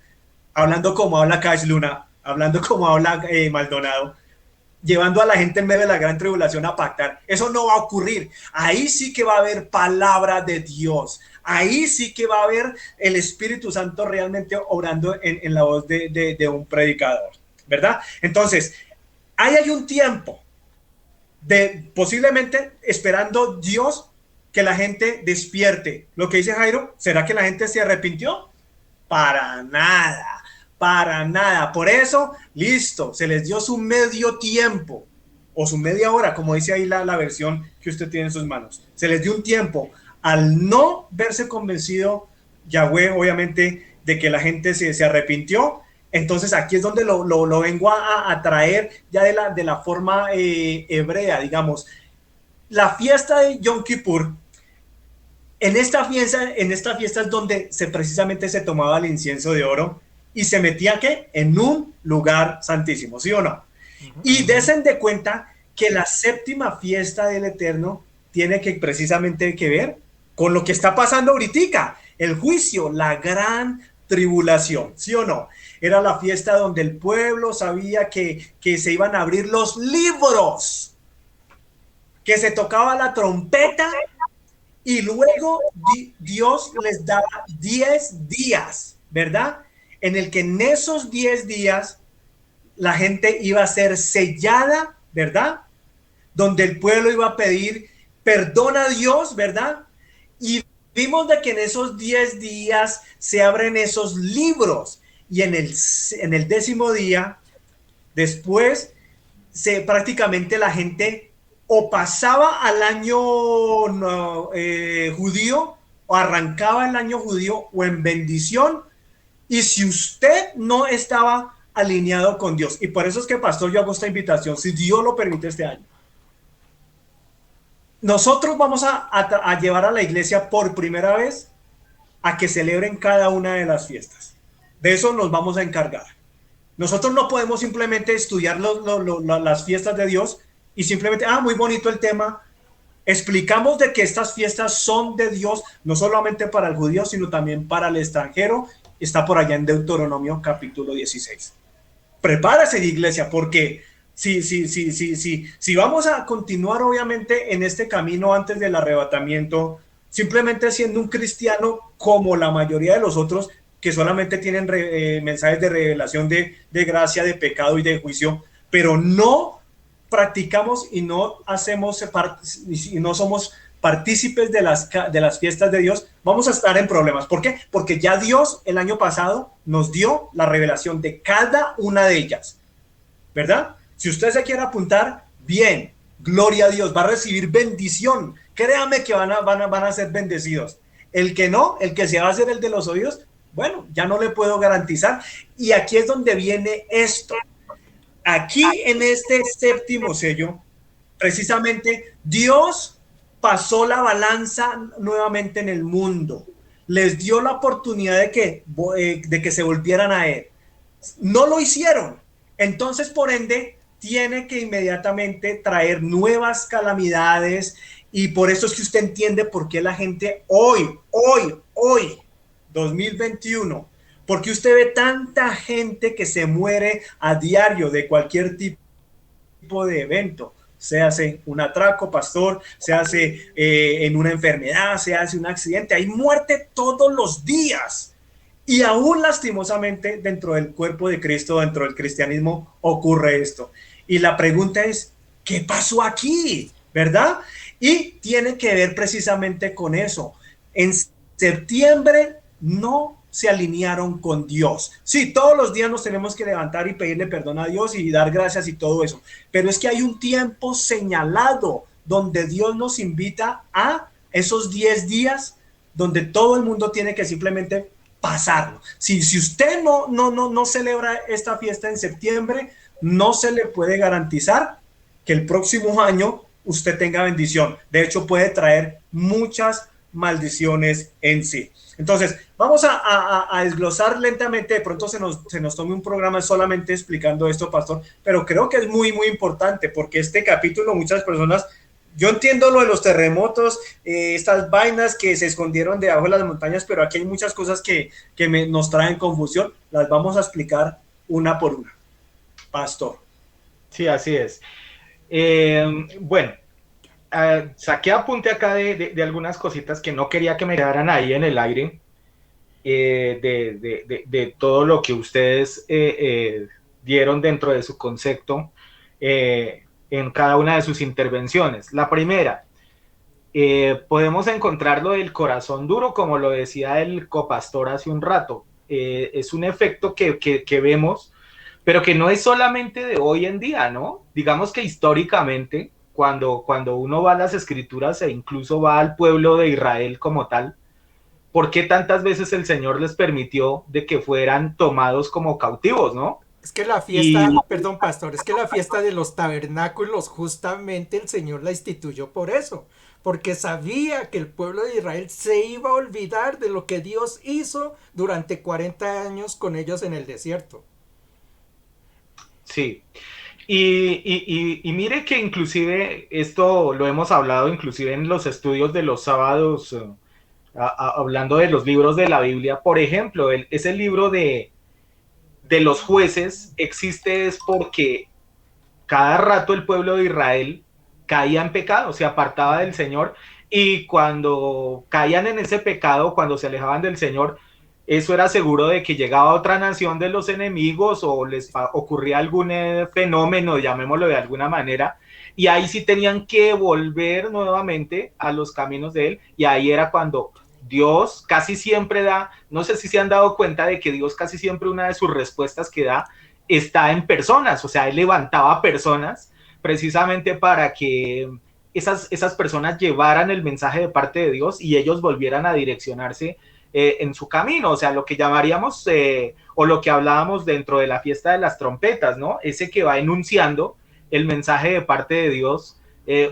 hablando como habla Cash Luna, hablando como habla Maldonado, llevando a la gente en medio de la gran tribulación a pactar. Eso no va a ocurrir. Ahí sí que va a haber palabra de Dios. Ahí sí que va a haber el Espíritu Santo realmente obrando en la voz de un predicador, ¿verdad? Entonces, ahí hay un tiempo de posiblemente esperando Dios que la gente despierte. Lo que dice Jairo, ¿será que la gente se arrepintió? Para nada. Para nada. Por eso, listo, se les dio su medio tiempo o su media hora, como dice ahí la versión que usted tiene en sus manos. Se les dio un tiempo. Al no verse convencido Yahweh, obviamente, de que la gente se arrepintió, entonces aquí es donde lo vengo a traer ya de la forma hebrea, digamos. La fiesta de Yom Kippur, en esta fiesta es donde precisamente se tomaba el incienso de oro y se metía ¿qué? En un lugar santísimo, ¿sí o no? Y desen de cuenta que la séptima fiesta del Eterno tiene que precisamente que ver con lo que está pasando ahorita, el juicio, la gran tribulación, ¿sí o no? Era la fiesta donde el pueblo sabía que se iban a abrir los libros, que se tocaba la trompeta y luego Dios les daba 10 días, ¿verdad? En el que en esos 10 días la gente iba a ser sellada, ¿verdad? Donde el pueblo iba a pedir perdón a Dios, ¿verdad? Y vimos de que en esos 10 días se abren esos libros y en el 10º día, después, prácticamente la gente o pasaba al año judío o arrancaba el año judío o en bendición, y si usted no estaba alineado con Dios, y por eso es que pastor yo hago esta invitación, si Dios lo permite este año, nosotros vamos a llevar a la iglesia por primera vez a que celebren cada una de las fiestas. De eso nos vamos a encargar. Nosotros no podemos simplemente estudiar las fiestas de Dios y simplemente, muy bonito el tema. Explicamos de que estas fiestas son de Dios, no solamente para el judío, sino también para el extranjero. Está por allá en Deuteronomio capítulo 16. Prepárese, iglesia, porque si vamos a continuar obviamente en este camino antes del arrebatamiento, simplemente siendo un cristiano como la mayoría de los otros que solamente tienen mensajes de revelación de gracia, de pecado y de juicio, pero no practicamos y no hacemos y no somos partícipes de las fiestas de Dios, vamos a estar en problemas. ¿Por qué? Porque ya Dios el año pasado nos dio la revelación de cada una de ellas, ¿verdad? Si usted se quiere apuntar, bien, gloria a Dios, va a recibir bendición. Créame que van a ser bendecidos. El que no, el que se va a hacer el de los oídos, bueno, ya no le puedo garantizar. Y aquí es donde viene esto. Aquí en este 7º sello, precisamente Dios pasó la balanza nuevamente en el mundo. Les dio la oportunidad de que se volvieran a Él. No lo hicieron. Entonces, por ende, tiene que inmediatamente traer nuevas calamidades, y por eso es que usted entiende por qué la gente hoy, 2021, porque usted ve tanta gente que se muere a diario de cualquier tipo de evento, se hace un atraco, pastor, se hace en una enfermedad, se hace un accidente, hay muerte todos los días. Y aún lastimosamente dentro del cuerpo de Cristo, dentro del cristianismo, ocurre esto. Y la pregunta es, ¿qué pasó aquí? ¿Verdad? Y tiene que ver precisamente con eso. En septiembre no se alinearon con Dios. Sí, todos los días nos tenemos que levantar y pedirle perdón a Dios y dar gracias y todo eso. Pero es que hay un tiempo señalado donde Dios nos invita a esos 10 días donde todo el mundo tiene que simplemente pasarlo. Si usted no celebra esta fiesta en septiembre, no se le puede garantizar que el próximo año usted tenga bendición. De hecho, puede traer muchas maldiciones en sí. Entonces, vamos a desglosar lentamente. De pronto se nos tome un programa solamente explicando esto, pastor, pero creo que es muy, muy importante, porque este capítulo muchas personas... Yo entiendo lo de los terremotos, estas vainas que se escondieron debajo de las montañas, pero aquí hay muchas cosas que nos traen confusión. Las vamos a explicar una por una. Pastor. Sí, así es. Bueno, saqué apunte acá de algunas cositas que no quería que me quedaran ahí en el aire, de todo lo que ustedes dieron dentro de su concepto, en cada una de sus intervenciones. La primera, podemos encontrarlo del corazón duro, como lo decía el copastor hace un rato. Es un efecto que vemos, pero que no es solamente de hoy en día, ¿no? Digamos que históricamente, cuando uno va a las escrituras e incluso va al pueblo de Israel como tal, ¿por qué tantas veces el Señor les permitió de que fueran tomados como cautivos, ¿no? Es que la Y fiesta, perdón, pastor, es que la fiesta de los tabernáculos justamente el Señor la instituyó por eso, porque sabía que el pueblo de Israel se iba a olvidar de lo que Dios hizo durante 40 años con ellos en el desierto. sí, y mire que inclusive esto lo hemos hablado inclusive en los estudios de los sábados, hablando de los libros de la Biblia. Por ejemplo, ese libro de los jueces existe es porque cada rato el pueblo de Israel caía en pecado, se apartaba del Señor, y cuando caían en ese pecado, cuando se alejaban del Señor, eso era seguro de que llegaba otra nación de los enemigos o les ocurría algún fenómeno, llamémoslo de alguna manera, y ahí sí tenían que volver nuevamente a los caminos de Él, y ahí era cuando Dios casi siempre da, no sé si se han dado cuenta de que Dios casi siempre una de sus respuestas que da está en personas, o sea, Él levantaba personas precisamente para que esas personas llevaran el mensaje de parte de Dios y ellos volvieran a direccionarse en su camino, o sea, lo que llamaríamos o lo que hablábamos dentro de la fiesta de las trompetas, ¿no? Ese que va enunciando el mensaje de parte de Dios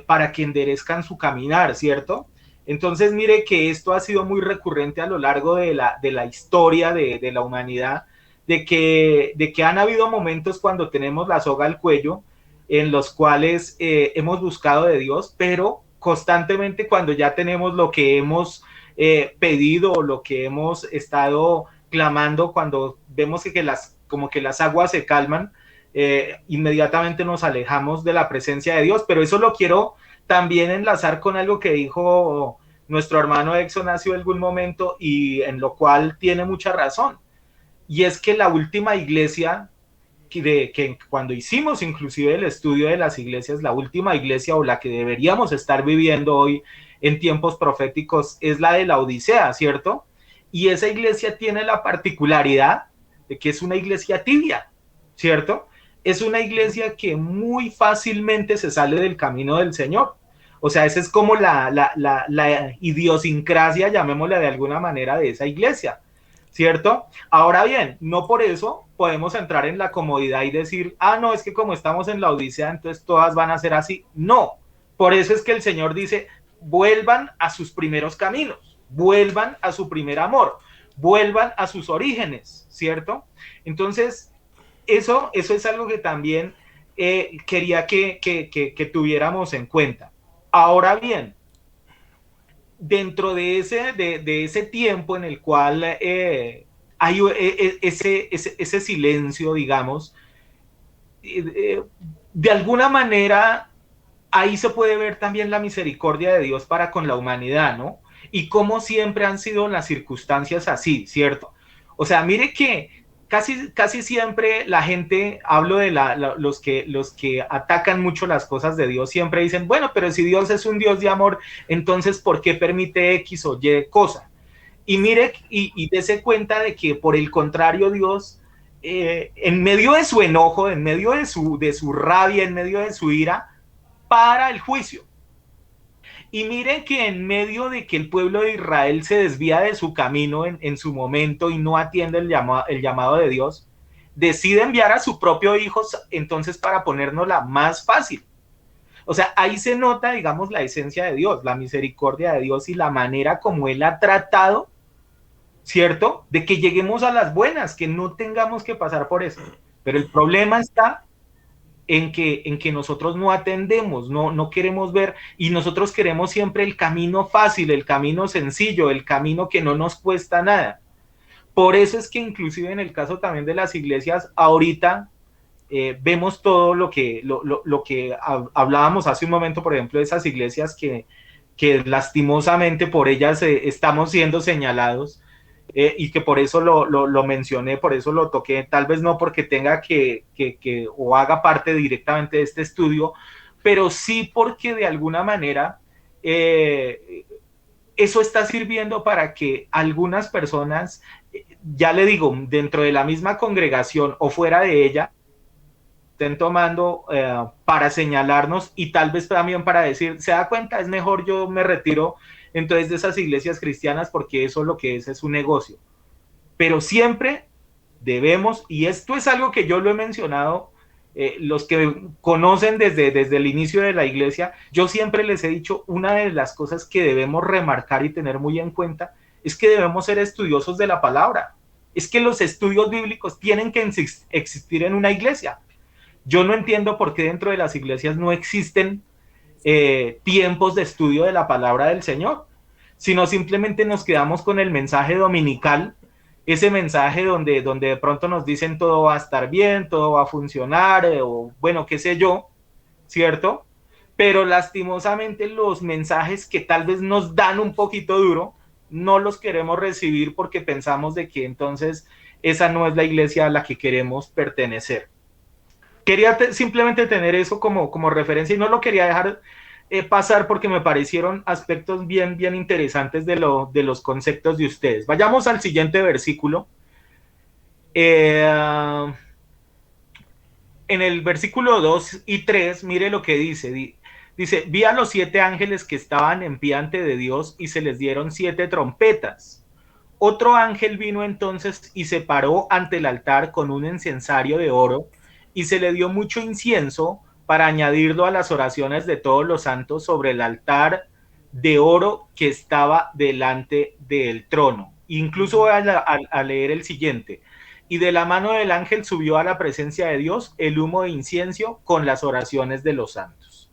para que enderezcan su caminar, ¿cierto? Entonces, mire que esto ha sido muy recurrente a lo largo de la historia de la humanidad, de que han habido momentos cuando tenemos la soga al cuello, en los cuales hemos buscado de Dios, pero constantemente cuando ya tenemos lo que hemos pedido o lo que hemos estado clamando, cuando vemos como que las aguas se calman, inmediatamente nos alejamos de la presencia de Dios. Pero eso lo quiero también enlazar con algo que dijo nuestro hermano Exxon hace algún momento y en lo cual tiene mucha razón. Y es que la última iglesia que cuando hicimos inclusive el estudio de las iglesias, la última iglesia o la que deberíamos estar viviendo hoy en tiempos proféticos es la de la Odisea, ¿cierto? Y esa iglesia tiene la particularidad de que es una iglesia tibia, ¿cierto? Es una iglesia que muy fácilmente se sale del camino del Señor. O sea, esa es como la idiosincrasia, llamémosla de alguna manera, de esa iglesia, ¿cierto? Ahora bien, no por eso podemos entrar en la comodidad y decir, ah, no, es que como estamos en la Odisea, entonces todas van a ser así. No, por eso es que el Señor dice, vuelvan a sus primeros caminos, vuelvan a su primer amor, vuelvan a sus orígenes, ¿cierto? Entonces, eso es algo que también quería que tuviéramos en cuenta. Ahora bien, dentro de ese tiempo en el cual hay ese silencio, digamos, de alguna manera ahí se puede ver también la misericordia de Dios para con la humanidad, ¿no? Y cómo siempre han sido las circunstancias así, ¿cierto? O sea, mire que casi siempre la gente, hablo de los que atacan mucho las cosas de Dios, siempre dicen, bueno, pero si Dios es un Dios de amor, entonces ¿por qué permite X o Y cosa? Y mire, y dése cuenta de que por el contrario Dios, en medio de su enojo, en medio de su rabia, en medio de su ira, para el juicio. Y miren que en medio de que el pueblo de Israel se desvía de su camino en su momento y no atiende el llamado de Dios, decide enviar a su propio hijo entonces para ponérnosla más fácil. O sea, ahí se nota, digamos, la esencia de Dios, la misericordia de Dios y la manera como Él ha tratado, ¿cierto? De que lleguemos a las buenas, que no tengamos que pasar por eso. Pero el problema está en que nosotros no atendemos, no queremos ver, y nosotros queremos siempre el camino fácil, el camino sencillo, el camino que no nos cuesta nada. Por eso es que inclusive en el caso también de las iglesias, ahorita vemos todo lo que hablábamos hace un momento, por ejemplo, de esas iglesias que lastimosamente por ellas estamos siendo señalados, y que por eso lo mencioné, por eso lo toqué, tal vez no porque tenga o haga parte directamente de este estudio, pero sí porque de alguna manera eso está sirviendo para que algunas personas, ya le digo, dentro de la misma congregación o fuera de ella, estén tomando para señalarnos y tal vez también para decir, se da cuenta, es mejor yo me retiro entonces de esas iglesias cristianas porque eso lo que es un negocio. Pero siempre debemos, y esto es algo que yo lo he mencionado, los que conocen desde el inicio de la iglesia, yo siempre les he dicho, una de las cosas que debemos remarcar y tener muy en cuenta es que debemos ser estudiosos de la palabra. Es que los estudios bíblicos tienen que existir en una iglesia. Yo no entiendo por qué dentro de las iglesias no existen tiempos de estudio de la palabra del Señor, sino simplemente nos quedamos con el mensaje dominical, ese mensaje donde de pronto nos dicen todo va a estar bien, todo va a funcionar, o bueno, qué sé yo, ¿cierto? Pero lastimosamente los mensajes que tal vez nos dan un poquito duro, no los queremos recibir porque pensamos de que entonces esa no es la iglesia a la que queremos pertenecer. Quería simplemente tener eso como referencia y no lo quería dejar pasar porque me parecieron aspectos bien interesantes de los conceptos de ustedes. Vayamos al siguiente versículo. En el versículo 2 y 3, mire lo que dice. Dice, vi a los 7 ángeles que estaban en pie ante de Dios y se les dieron 7 trompetas. Otro ángel vino entonces y se paró ante el altar con un incensario de oro y se le dio mucho incienso para añadirlo a las oraciones de todos los santos sobre el altar de oro que estaba delante del trono. Incluso voy a leer el siguiente. Y de la mano del ángel subió a la presencia de Dios el humo de incienso con las oraciones de los santos.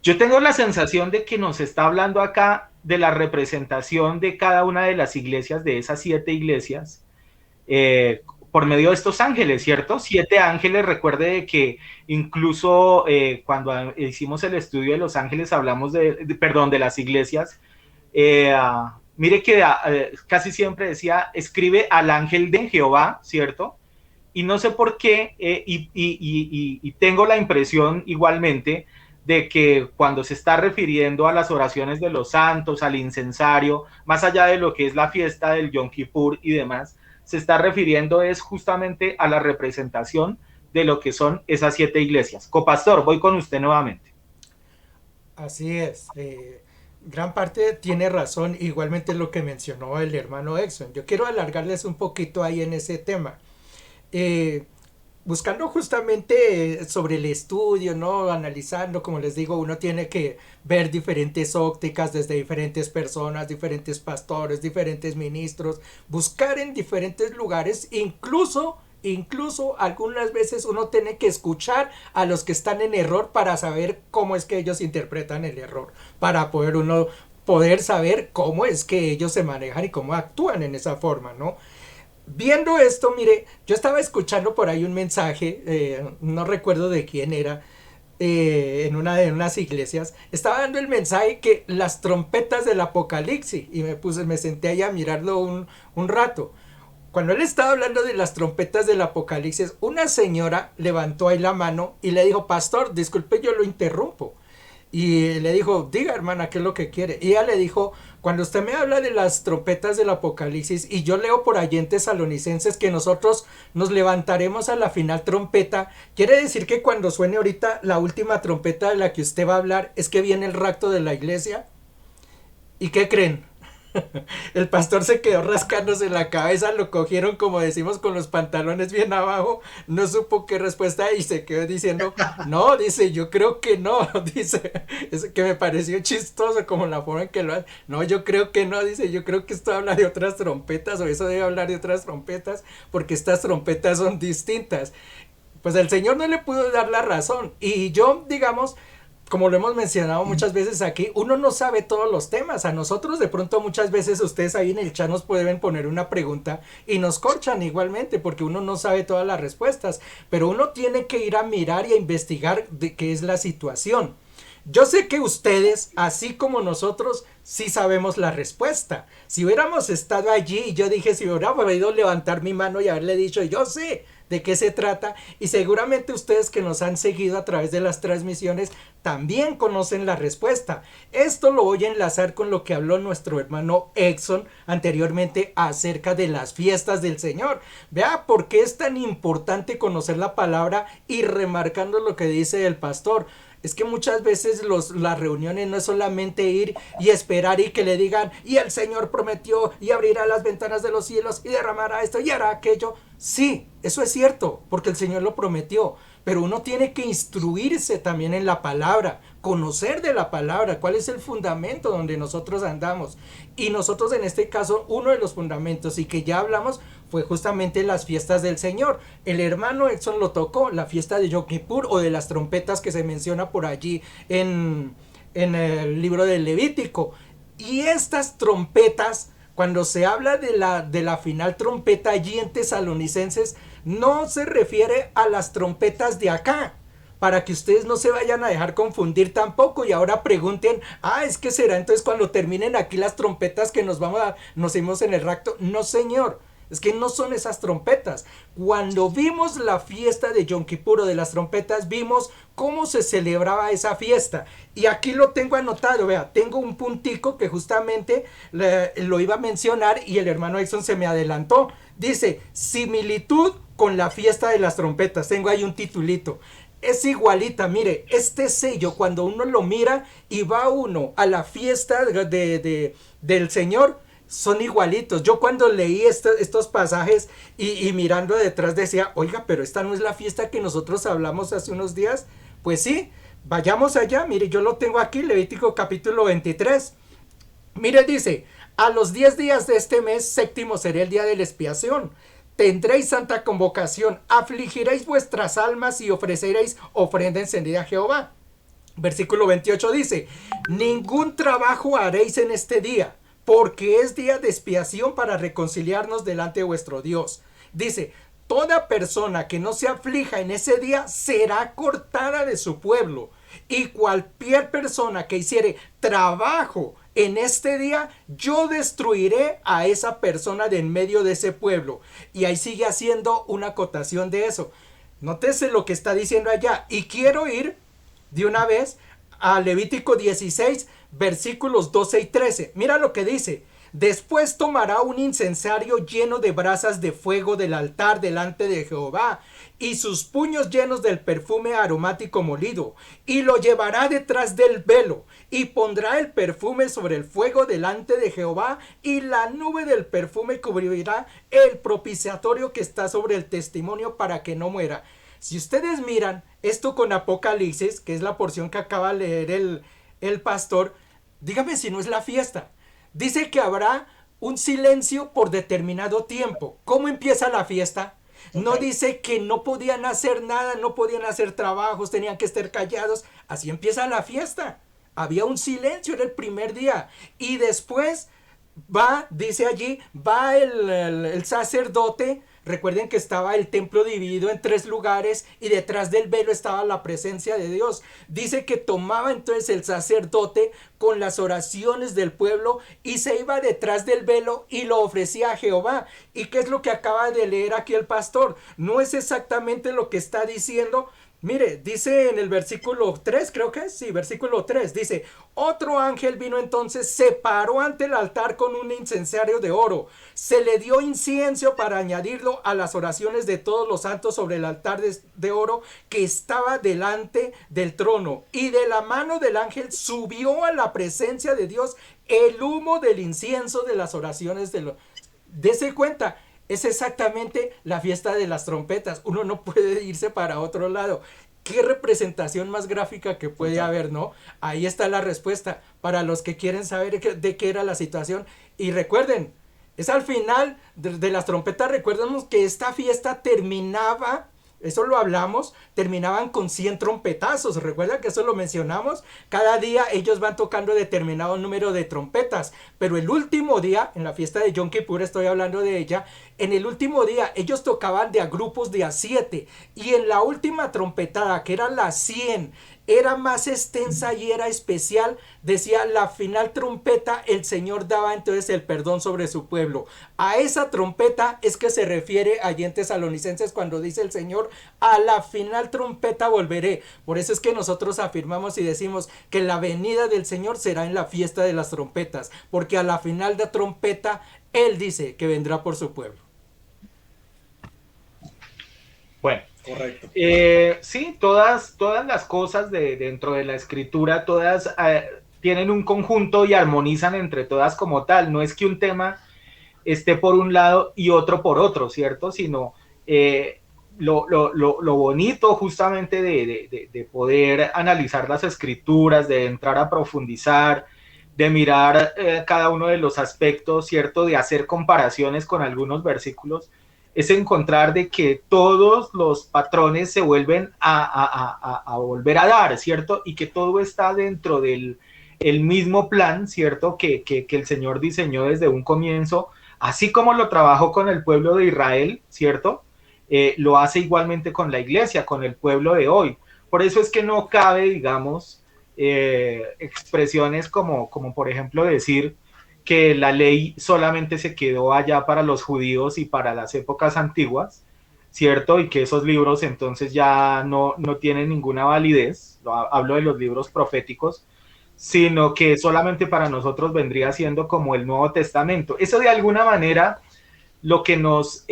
Yo tengo la sensación de que nos está hablando acá de la representación de cada una de las iglesias, de esas 7 iglesias, por medio de estos ángeles, ¿cierto? 7 ángeles, recuerde que incluso cuando hicimos el estudio de los ángeles hablamos de las iglesias, mire que casi siempre decía, escribe al ángel de Jehová, ¿cierto? Y no sé por qué, y tengo la impresión igualmente de que cuando se está refiriendo a las oraciones de los santos, al incensario, más allá de lo que es la fiesta del Yom Kippur y demás, se está refiriendo es justamente a la representación de lo que son esas 7 iglesias. Copastor, voy con usted nuevamente. Así es. Gran parte tiene razón, igualmente lo que mencionó el hermano Exxon. Yo quiero alargarles un poquito ahí en ese tema. Buscando justamente sobre el estudio, ¿no? Analizando, como les digo, uno tiene que ver diferentes ópticas desde diferentes personas, diferentes pastores, diferentes ministros, buscar en diferentes lugares, incluso algunas veces uno tiene que escuchar a los que están en error para saber cómo es que ellos interpretan el error, para poder saber cómo es que ellos se manejan y cómo actúan en esa forma, ¿no? Viendo esto, mire, yo estaba escuchando por ahí un mensaje, no recuerdo de quién era, en una de unas iglesias, estaba dando el mensaje que las trompetas del Apocalipsis, y me senté ahí a mirarlo un rato. Cuando él estaba hablando de las trompetas del Apocalipsis, una señora levantó ahí la mano y le dijo, pastor, disculpe, yo lo interrumpo. Y le dijo, diga hermana, ¿qué es lo que quiere? Y ella le dijo, cuando usted me habla de las trompetas del Apocalipsis y yo leo por allí en Tesalonicenses que nosotros nos levantaremos a la final trompeta, quiere decir que cuando suene ahorita la última trompeta de la que usted va a hablar es que viene el rapto de la iglesia. ¿Y qué creen? El pastor se quedó rascándose la cabeza, lo cogieron como decimos con los pantalones bien abajo, no supo qué respuesta y se quedó diciendo, no, dice, yo creo que no, dice, es que me pareció chistoso como la forma en que lo hace, no, yo creo que no, dice, yo creo que esto habla de otras trompetas o eso debe hablar de otras trompetas porque estas trompetas son distintas. Pues el Señor no le pudo dar la razón y yo, digamos, como lo hemos mencionado muchas veces aquí, uno no sabe todos los temas. A nosotros de pronto muchas veces ustedes ahí en el chat nos pueden poner una pregunta y nos corchan igualmente porque uno no sabe todas las respuestas. Pero uno tiene que ir a mirar y a investigar de qué es la situación. Yo sé que ustedes, así como nosotros, sí sabemos la respuesta. Si hubiéramos estado allí y yo dije, si hubiera podido levantar mi mano y haberle dicho, yo sé de qué se trata, y seguramente ustedes que nos han seguido a través de las transmisiones también conocen la respuesta. Esto lo voy a enlazar con lo que habló nuestro hermano Exxon anteriormente acerca de las fiestas del Señor. Vea por qué es tan importante conocer la palabra y remarcando lo que dice el pastor. Es que muchas veces las reuniones no es solamente ir y esperar y que le digan, y el Señor prometió y abrirá las ventanas de los cielos y derramará esto y hará aquello. Sí, eso es cierto, porque el Señor lo prometió, pero uno tiene que instruirse también en la palabra, conocer de la palabra, cuál es el fundamento donde nosotros andamos. Y nosotros en este caso, uno de los fundamentos y que ya hablamos fue justamente las fiestas del Señor. El hermano Edson lo tocó, la fiesta de Yom Kippur o de las trompetas que se menciona por allí en el libro del Levítico. Y estas trompetas, cuando se habla de la final trompeta allí en Tesalonicenses, no se refiere a las trompetas de acá, para que ustedes no se vayan a dejar confundir tampoco y ahora pregunten, es que será entonces cuando terminen aquí las trompetas que nos hicimos en el rapto. No, señor, es que no son esas trompetas. Cuando vimos la fiesta de Yom Kippur o de las trompetas, vimos cómo se celebraba esa fiesta. Y aquí lo tengo anotado, vea, tengo un puntico que justamente lo iba a mencionar y el hermano Exxon se me adelantó. Dice, similitud con la fiesta de las trompetas. Tengo ahí un titulito. Es igualita, mire, este sello cuando uno lo mira y va uno a la fiesta del Señor, son igualitos. Yo cuando leí estos pasajes y mirando detrás decía, oiga, pero esta no es la fiesta que nosotros hablamos hace unos días. Pues sí, vayamos allá, mire, yo lo tengo aquí, Levítico capítulo 23. Mire, dice, a los 10 días de este mes séptimo será el día de la expiación. Tendréis santa convocación, afligiréis vuestras almas y ofreceréis ofrenda encendida a Jehová. Versículo 28 dice, ningún trabajo haréis en este día, porque es día de expiación para reconciliarnos delante de vuestro Dios. Dice, toda persona que no se aflija en ese día será cortada de su pueblo. Y cualquier persona que hiciere trabajo en este día, yo destruiré a esa persona de en medio de ese pueblo. Y ahí sigue haciendo una acotación de eso. Nótese lo que está diciendo allá. Y quiero ir de una vez a Levítico 16, versículos 12 y 13. Mira lo que dice. Después tomará un incensario lleno de brasas de fuego del altar delante de Jehová y sus puños llenos del perfume aromático molido, y lo llevará detrás del velo, y pondrá el perfume sobre el fuego delante de Jehová, y la nube del perfume cubrirá el propiciatorio que está sobre el testimonio para que no muera. Si ustedes miran esto con Apocalipsis, que es la porción que acaba de leer el pastor, dígame si no es la fiesta. Dice que habrá un silencio por determinado tiempo. ¿Cómo empieza la fiesta? No dice que no podían hacer nada, no podían hacer trabajos, tenían que estar callados. Así empieza la fiesta. Había un silencio, era el primer día. Y después dice allí, va el sacerdote. Recuerden que estaba el templo dividido en 3 lugares y detrás del velo estaba la presencia de Dios. Dice que tomaba entonces el sacerdote con las oraciones del pueblo y se iba detrás del velo y lo ofrecía a Jehová. ¿Y qué es lo que acaba de leer aquí el pastor? No es exactamente lo que está diciendo. Mire, dice en el versículo 3, creo que es, sí, versículo 3, dice, otro ángel vino entonces, se paró ante el altar con un incensario de oro, se le dio incienso para añadirlo a las oraciones de todos los santos sobre el altar de oro que estaba delante del trono, y de la mano del ángel subió a la presencia de Dios el humo del incienso de las oraciones de los... Dese cuenta. Es exactamente la fiesta de las trompetas. Uno no puede irse para otro lado. ¿Qué representación más gráfica que puede haber, no? Ahí está la respuesta para los que quieren saber de qué era la situación. Y recuerden, es al final de las trompetas. Recuerden que esta fiesta terminaba, eso lo hablamos, terminaban con 100 trompetazos. Recuerda que eso lo mencionamos. Cada día ellos van tocando determinado número de trompetas. Pero el último día, en la fiesta de Yom Kippur, estoy hablando de ella, en el último día ellos tocaban de a grupos de a 7. Y en la última trompetada, que era la 100, era más extensa y era especial. Decía, la final trompeta, el Señor daba entonces el perdón sobre su pueblo. A esa trompeta es que se refiere allí en Tesalonicenses cuando dice el Señor, a la final trompeta volveré. Por eso es que nosotros afirmamos y decimos que la venida del Señor será en la fiesta de las trompetas, porque a la final de trompeta Él dice que vendrá por su pueblo. Bueno, Correcto. Sí, todas las cosas dentro de la escritura, todas tienen un conjunto y armonizan entre todas como tal. No es que un tema esté por un lado y otro por otro, ¿cierto? Sino lo bonito justamente de poder analizar las escrituras, de entrar a profundizar, de mirar cada uno de los aspectos, ¿cierto? De hacer comparaciones con algunos versículos, es encontrar de que todos los patrones se vuelven a volver a dar, ¿cierto? Y que todo está dentro del el mismo plan, ¿cierto? Que el Señor diseñó desde un comienzo, así como lo trabajó con el pueblo de Israel, ¿cierto? Lo hace igualmente con la iglesia, con el pueblo de hoy. Por eso es que no cabe, digamos, expresiones como por ejemplo decir que la ley solamente se quedó allá para los judíos y para las épocas antiguas, ¿cierto? Y que esos libros entonces ya no tienen ninguna validez, hablo de los libros proféticos, sino que solamente para nosotros vendría siendo como el Nuevo Testamento. Eso de alguna manera lo que nos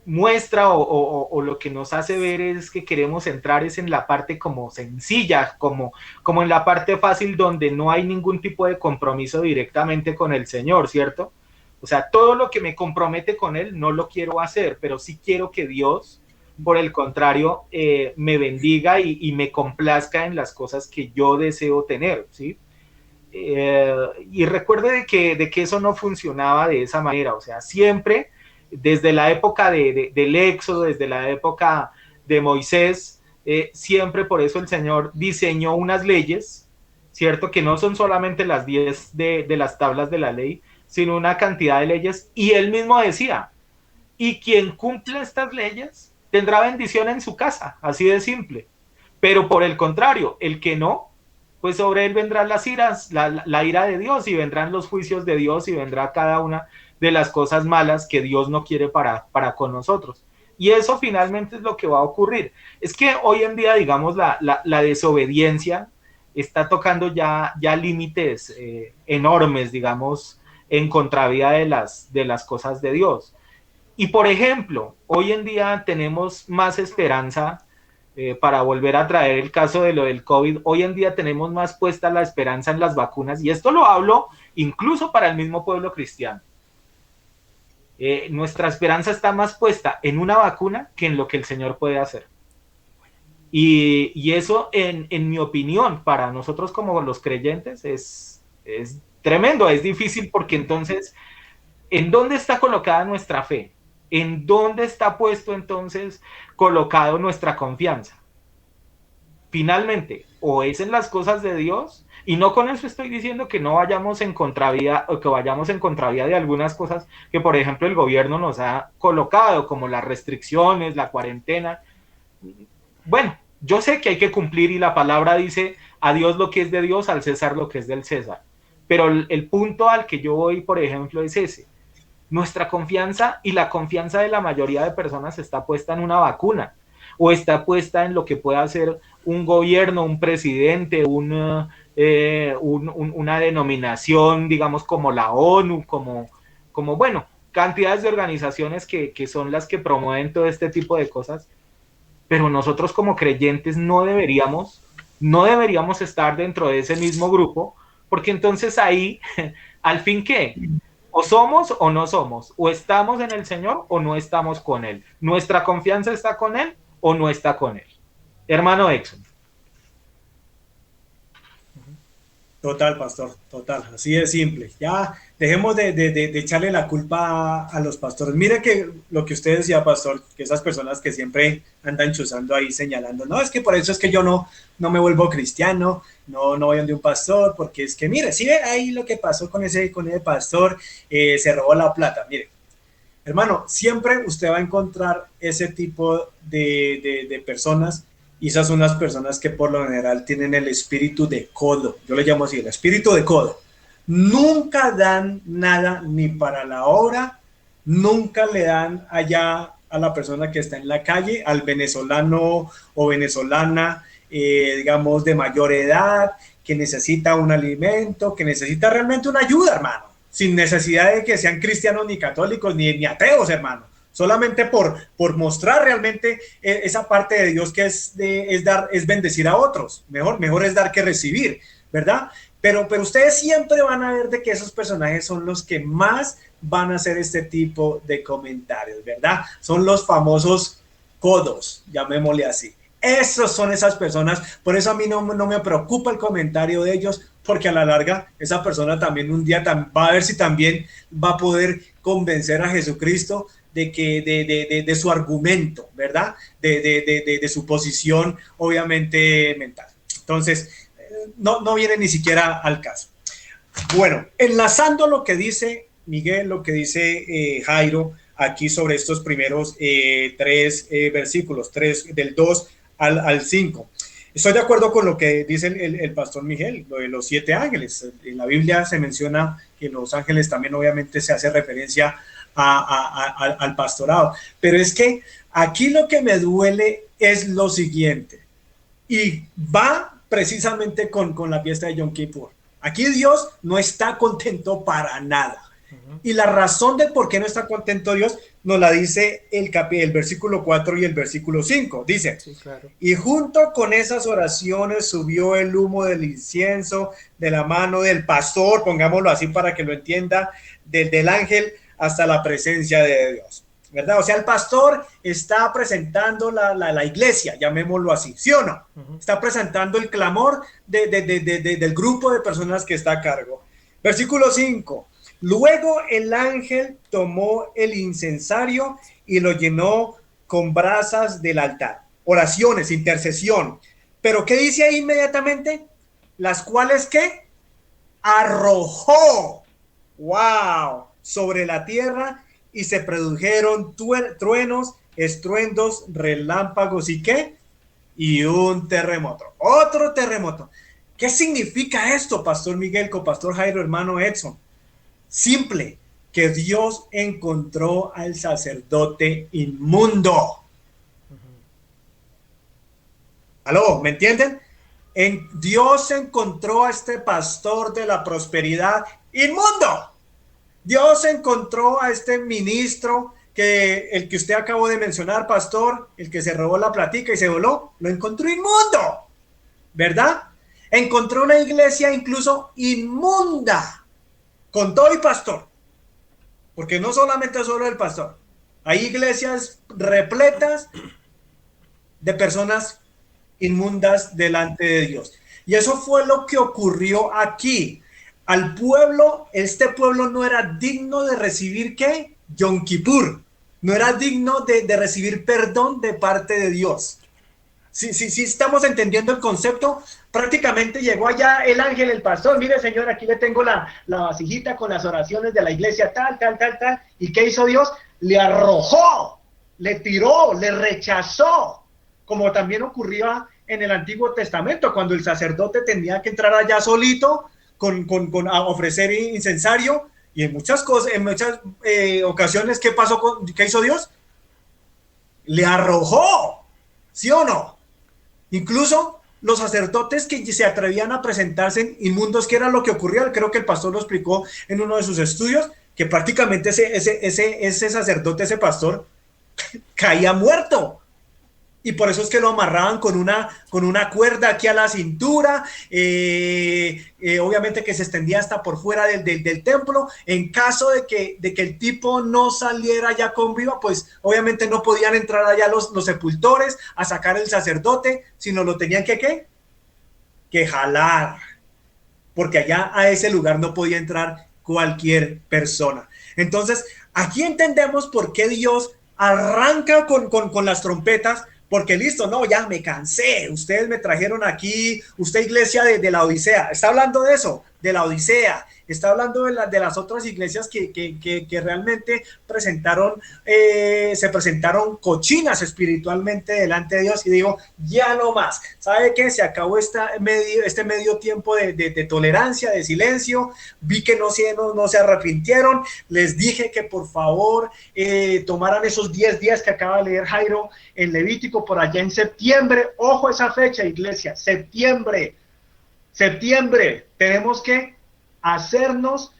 muestra o lo que nos hace ver es que queremos entrar es en la parte como sencilla, como en la parte fácil donde no hay ningún tipo de compromiso directamente con el Señor, ¿cierto? O sea, todo lo que me compromete con Él no lo quiero hacer, pero sí quiero que Dios, por el contrario, me bendiga y me complazca en las cosas que yo deseo tener, ¿sí? Y recuerde de que eso no funcionaba de esa manera, o sea, siempre desde la época del Éxodo, desde la época de Moisés, siempre por eso el Señor diseñó unas leyes, ¿cierto? Que no son solamente las 10 de las tablas de la ley, sino una cantidad de leyes, y él mismo decía, y quien cumple estas leyes tendrá bendición en su casa, así de simple, pero por el contrario, el que no, pues sobre él vendrán las iras, la ira de Dios y vendrán los juicios de Dios y vendrá cada una de las cosas malas que Dios no quiere para con nosotros. Y eso finalmente es lo que va a ocurrir. Es que hoy en día, digamos, la desobediencia está tocando ya límites enormes, digamos, en contravía de las cosas de Dios. Y por ejemplo, hoy en día tenemos más esperanza para volver a traer el caso de lo del COVID, hoy en día tenemos más puesta la esperanza en las vacunas, y esto lo hablo incluso para el mismo pueblo cristiano. Nuestra esperanza está más puesta en una vacuna que en lo que el Señor puede hacer. Y eso, en mi opinión, para nosotros como los creyentes, es tremendo, es difícil porque entonces, ¿en dónde está colocada nuestra fe? ¿En dónde está puesto entonces colocado nuestra confianza? Finalmente, o es en las cosas de Dios, y no con eso estoy diciendo que no vayamos en contravía o que vayamos en contravía de algunas cosas que, por ejemplo, el gobierno nos ha colocado, como las restricciones, la cuarentena. Bueno, yo sé que hay que cumplir y la palabra dice a Dios lo que es de Dios, al César lo que es del César. Pero el punto al que yo voy, por ejemplo, es ese. Nuestra confianza y la confianza de la mayoría de personas está puesta en una vacuna o está puesta en lo que pueda hacer un gobierno, un presidente, una denominación, digamos, como la ONU, como bueno, cantidades de organizaciones que son las que promueven todo este tipo de cosas. Pero nosotros como creyentes no deberíamos estar dentro de ese mismo grupo, porque entonces ahí, al fin, ¿qué? O somos o no somos, o estamos en el Señor o no estamos con Él. Nuestra confianza está con Él o no está con Él. Hermano Exxon. Total, pastor, total, así de simple. Ya dejemos de echarle la culpa a los pastores. Mire que lo que usted decía, pastor, que esas personas que siempre andan chuzando ahí señalando, no, es que por eso es que yo no me vuelvo cristiano, no voy donde un pastor, porque es que mire, si ve ahí lo que pasó con ese pastor, se robó la plata. Mire, hermano, siempre usted va a encontrar ese tipo de personas, y esas son las personas que por lo general tienen el espíritu de codo. Yo le llamo así, el espíritu de codo. Nunca dan nada ni para la obra, nunca le dan allá a la persona que está en la calle, al venezolano o venezolana, digamos, de mayor edad, que necesita un alimento, que necesita realmente una ayuda, hermano, sin necesidad de que sean cristianos ni católicos ni ateos, hermano. solamente por mostrar realmente esa parte de Dios que es bendecir a otros. Mejor es dar que recibir, ¿verdad? Pero ustedes siempre van a ver de que esos personajes son los que más van a hacer este tipo de comentarios, ¿verdad? Son los famosos codos, llamémosle así. Esos son esas personas, por eso a mí no me preocupa el comentario de ellos, porque a la larga esa persona también un día va a ver si también va a poder convencer a Jesucristo de su argumento, ¿verdad? De su posición, obviamente, mental. Entonces, no viene ni siquiera al caso. Bueno, enlazando lo que dice Miguel, lo que dice Jairo, aquí sobre estos primeros tres versículos, del 2 al 5. Estoy de acuerdo con lo que dice el pastor Miguel, lo de los 7 ángeles. En la Biblia se menciona que los ángeles también obviamente se hace referencia al pastorado. Pero es que aquí lo que me duele es lo siguiente, y va precisamente con la fiesta de Yom Kippur. Aquí Dios no está contento para nada. Y la razón de por qué no está contento Dios nos la dice el versículo 4 y el versículo 5. Dice, sí, claro. Y junto con esas oraciones subió el humo del incienso de la mano del pastor, pongámoslo así para que lo entienda, del ángel hasta la presencia de Dios, ¿verdad? O sea, el pastor está presentando la iglesia, llamémoslo así, ¿sí o no? Está presentando el clamor del grupo de personas que está a cargo. Versículo 5. Luego el ángel tomó el incensario y lo llenó con brasas del altar. Oraciones, intercesión. ¿Pero qué dice ahí inmediatamente? Las cuales, ¿qué? Arrojó. ¡Wow! Sobre la tierra, y se produjeron truenos, estruendos, relámpagos y ¿qué? Y un terremoto. Otro terremoto. ¿Qué significa esto, Pastor Miguel, Pastor Jairo, hermano Edson? Simple, que Dios encontró al sacerdote inmundo. ¿Aló? ¿Me entienden? Dios encontró a este pastor de la prosperidad inmundo. Dios encontró a este ministro el que usted acabó de mencionar, pastor, el que se robó la platica y se voló, lo encontró inmundo, ¿verdad? Encontró una iglesia incluso inmunda, con todo y pastor, porque no solamente solo el pastor, hay iglesias repletas de personas inmundas delante de Dios. Y eso fue lo que ocurrió aquí. Al pueblo, este pueblo no era digno de recibir ¿qué? Yom Kippur. No era digno de recibir perdón de parte de Dios. Sí, estamos entendiendo el concepto. Prácticamente llegó allá el ángel, el pastor. Mire, señor, aquí le tengo la vasijita con las oraciones de la iglesia, tal. ¿Y qué hizo Dios? Le arrojó, le tiró, le rechazó. Como también ocurría en el Antiguo Testamento, cuando el sacerdote tenía que entrar allá solito a ofrecer incensario, y en muchas cosas, en muchas ocasiones, ¿qué hizo Dios? Le arrojó, ¿sí o no? Incluso los sacerdotes que se atrevían a presentarse inmundos, ¿qué era lo que ocurría? Creo que el pastor lo explicó en uno de sus estudios, que prácticamente ese sacerdote, ese pastor, caía muerto. Y por eso es que lo amarraban con una cuerda aquí a la cintura, obviamente que se extendía hasta por fuera del templo. En caso de que el tipo no saliera ya con vida, pues obviamente no podían entrar allá los sepultores a sacar el sacerdote, sino lo tenían que jalar, porque allá a ese lugar no podía entrar cualquier persona. Entonces, aquí entendemos por qué Dios arranca con las trompetas. Porque listo, no, ya me cansé, ustedes me trajeron aquí, usted iglesia de la Odisea, está hablando de eso, de la Odisea, está hablando de las otras iglesias que realmente se presentaron cochinas espiritualmente delante de Dios, y digo, ya no más, ¿sabe qué? Se acabó este medio tiempo de tolerancia, de silencio, vi que no se arrepintieron, les dije que por favor tomaran esos 10 días que acaba de leer Jairo en Levítico, por allá en septiembre, ojo esa fecha, iglesia, septiembre, tenemos que hacernos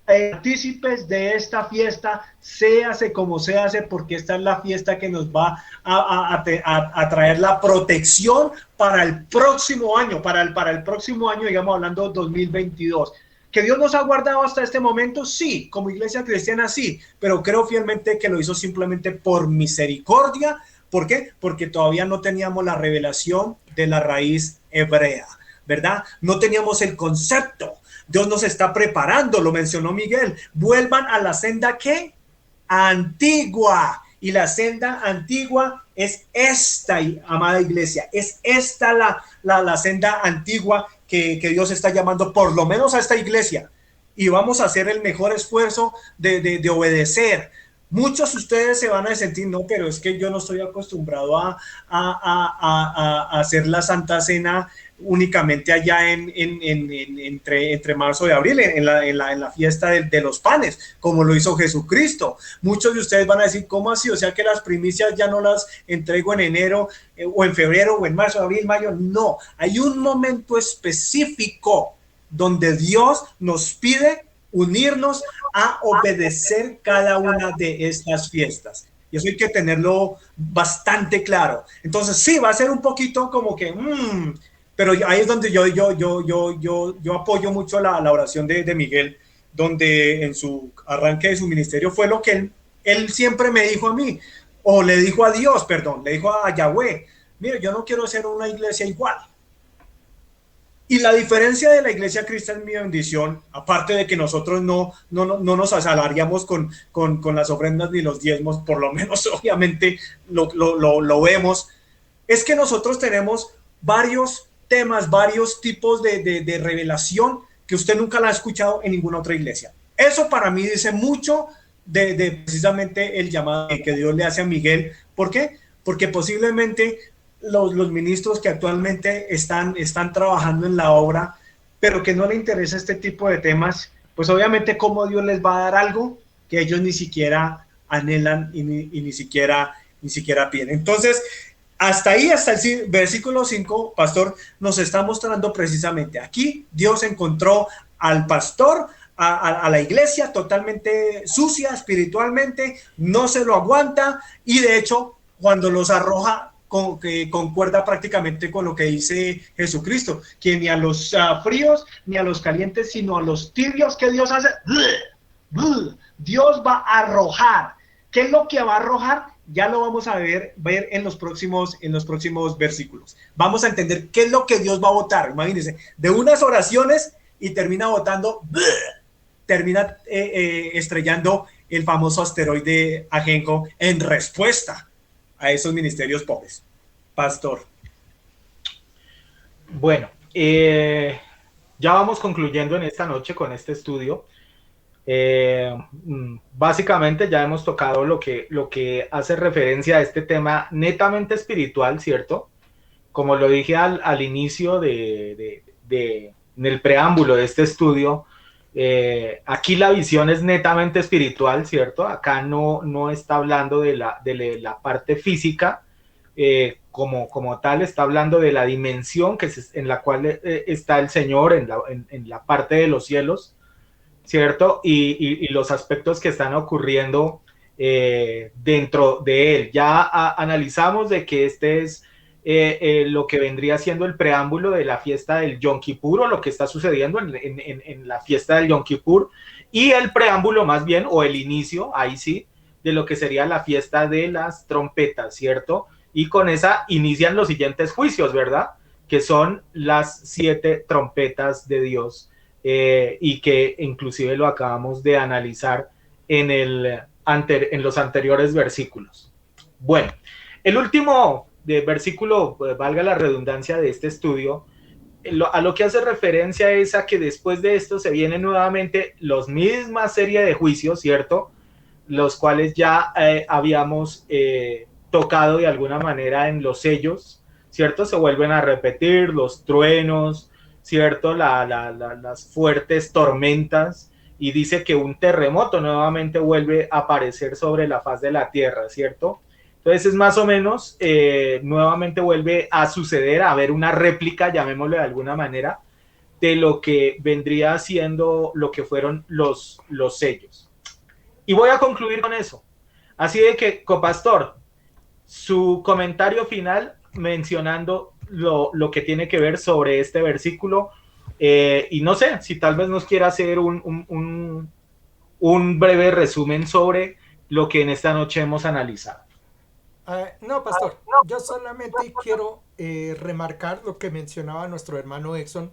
partícipes de esta fiesta, séase como se hace, porque esta es la fiesta que nos va a traer la protección para el próximo año, para el próximo año, digamos, hablando 2022. ¿Que Dios nos ha guardado hasta este momento? Sí, como iglesia cristiana sí, pero creo fielmente que lo hizo simplemente por misericordia. ¿Por qué? Porque todavía no teníamos la revelación de la raíz hebrea, ¿verdad? No teníamos el concepto. Dios nos está preparando, lo mencionó Miguel. Vuelvan a la senda ¿qué? Antigua. Y la senda antigua es esta, amada iglesia. Es esta la senda antigua que Dios está llamando por lo menos a esta iglesia. Y vamos a hacer el mejor esfuerzo de obedecer. Muchos de ustedes se van a sentir, no, pero es que yo no estoy acostumbrado a hacer la Santa Cena únicamente allá entre marzo y abril, en la fiesta de los panes, como lo hizo Jesucristo. Muchos de ustedes van a decir, ¿cómo así? O sea que las primicias ya no las entrego en enero, o en febrero, o en marzo, abril, mayo. No, hay un momento específico donde Dios nos pide unirnos a obedecer cada una de estas fiestas. Y eso hay que tenerlo bastante claro. Entonces sí, va a ser un poquito como que, pero ahí es donde yo apoyo mucho la oración de Miguel, donde en su arranque de su ministerio fue lo que él siempre me dijo a mí, o le dijo a Dios, perdón, le dijo a Yahweh, mire, yo no quiero ser una iglesia igual. Y la diferencia de la iglesia cristiana, mi bendición, aparte de que nosotros no nos asalariamos con las ofrendas ni los diezmos, por lo menos obviamente lo vemos, es que nosotros tenemos varios temas, varios tipos de revelación que usted nunca la ha escuchado en ninguna otra iglesia. Eso para mí dice mucho de precisamente el llamado que Dios le hace a Miguel. ¿Por qué? Porque posiblemente los ministros que actualmente están trabajando en la obra, pero que no le interesa este tipo de temas, pues obviamente cómo Dios les va a dar algo que ellos ni siquiera anhelan y ni siquiera piden. Entonces, hasta ahí, hasta el versículo 5, pastor, nos está mostrando precisamente aquí, Dios encontró al pastor, a la iglesia totalmente sucia espiritualmente, no se lo aguanta, y de hecho, cuando los arroja, que concuerda prácticamente con lo que dice Jesucristo, que ni a los fríos ni a los calientes, sino a los tibios, que Dios hace, Dios va a arrojar. ¿Qué es lo que va a arrojar? Ya lo vamos a ver en los próximos versículos. Vamos a entender qué es lo que Dios va a votar. Imagínense, de unas oraciones y termina votando, termina estrellando el famoso asteroide Ajenjo en respuesta a esos ministerios pobres. Pastor. Bueno, ya vamos concluyendo en esta noche con este estudio. Básicamente ya hemos tocado lo que hace referencia a este tema netamente espiritual, ¿cierto? Como lo dije al inicio en el preámbulo de este estudio, aquí la visión es netamente espiritual, ¿cierto? Acá no está hablando de la parte física como tal, está hablando de la dimensión en la cual está el Señor en la parte de los cielos, ¿cierto? Y los aspectos que están ocurriendo dentro de él. Ya analizamos de que este es lo que vendría siendo el preámbulo de la fiesta del Yom Kippur, o lo que está sucediendo en la fiesta del Yom Kippur, y el preámbulo más bien, o el inicio, ahí sí, de lo que sería la fiesta de las trompetas, ¿cierto? Y con esa inician los siguientes juicios, ¿verdad? Que son las 7 trompetas de Dios, y que inclusive lo acabamos de analizar en los anteriores versículos. Bueno, el último versículo, valga la redundancia, de este estudio, a lo que hace referencia es a que después de esto se vienen nuevamente los misma serie de juicios, ¿cierto? Los cuales ya habíamos tocado de alguna manera en los sellos, ¿cierto? Se vuelven a repetir los truenos, ¿cierto? Las fuertes tormentas, y dice que un terremoto nuevamente vuelve a aparecer sobre la faz de la tierra, ¿cierto? Entonces es más o menos, nuevamente vuelve a suceder, a haber una réplica, llamémosle de alguna manera, de lo que vendría siendo lo que fueron los sellos. Y voy a concluir con eso. Así de que, copastor, su comentario final mencionando lo que tiene que ver sobre este versículo, y no sé, si tal vez nos quiera hacer un breve resumen sobre lo que en esta noche hemos analizado. No, pastor, yo solamente quiero remarcar lo que mencionaba nuestro hermano Exxon,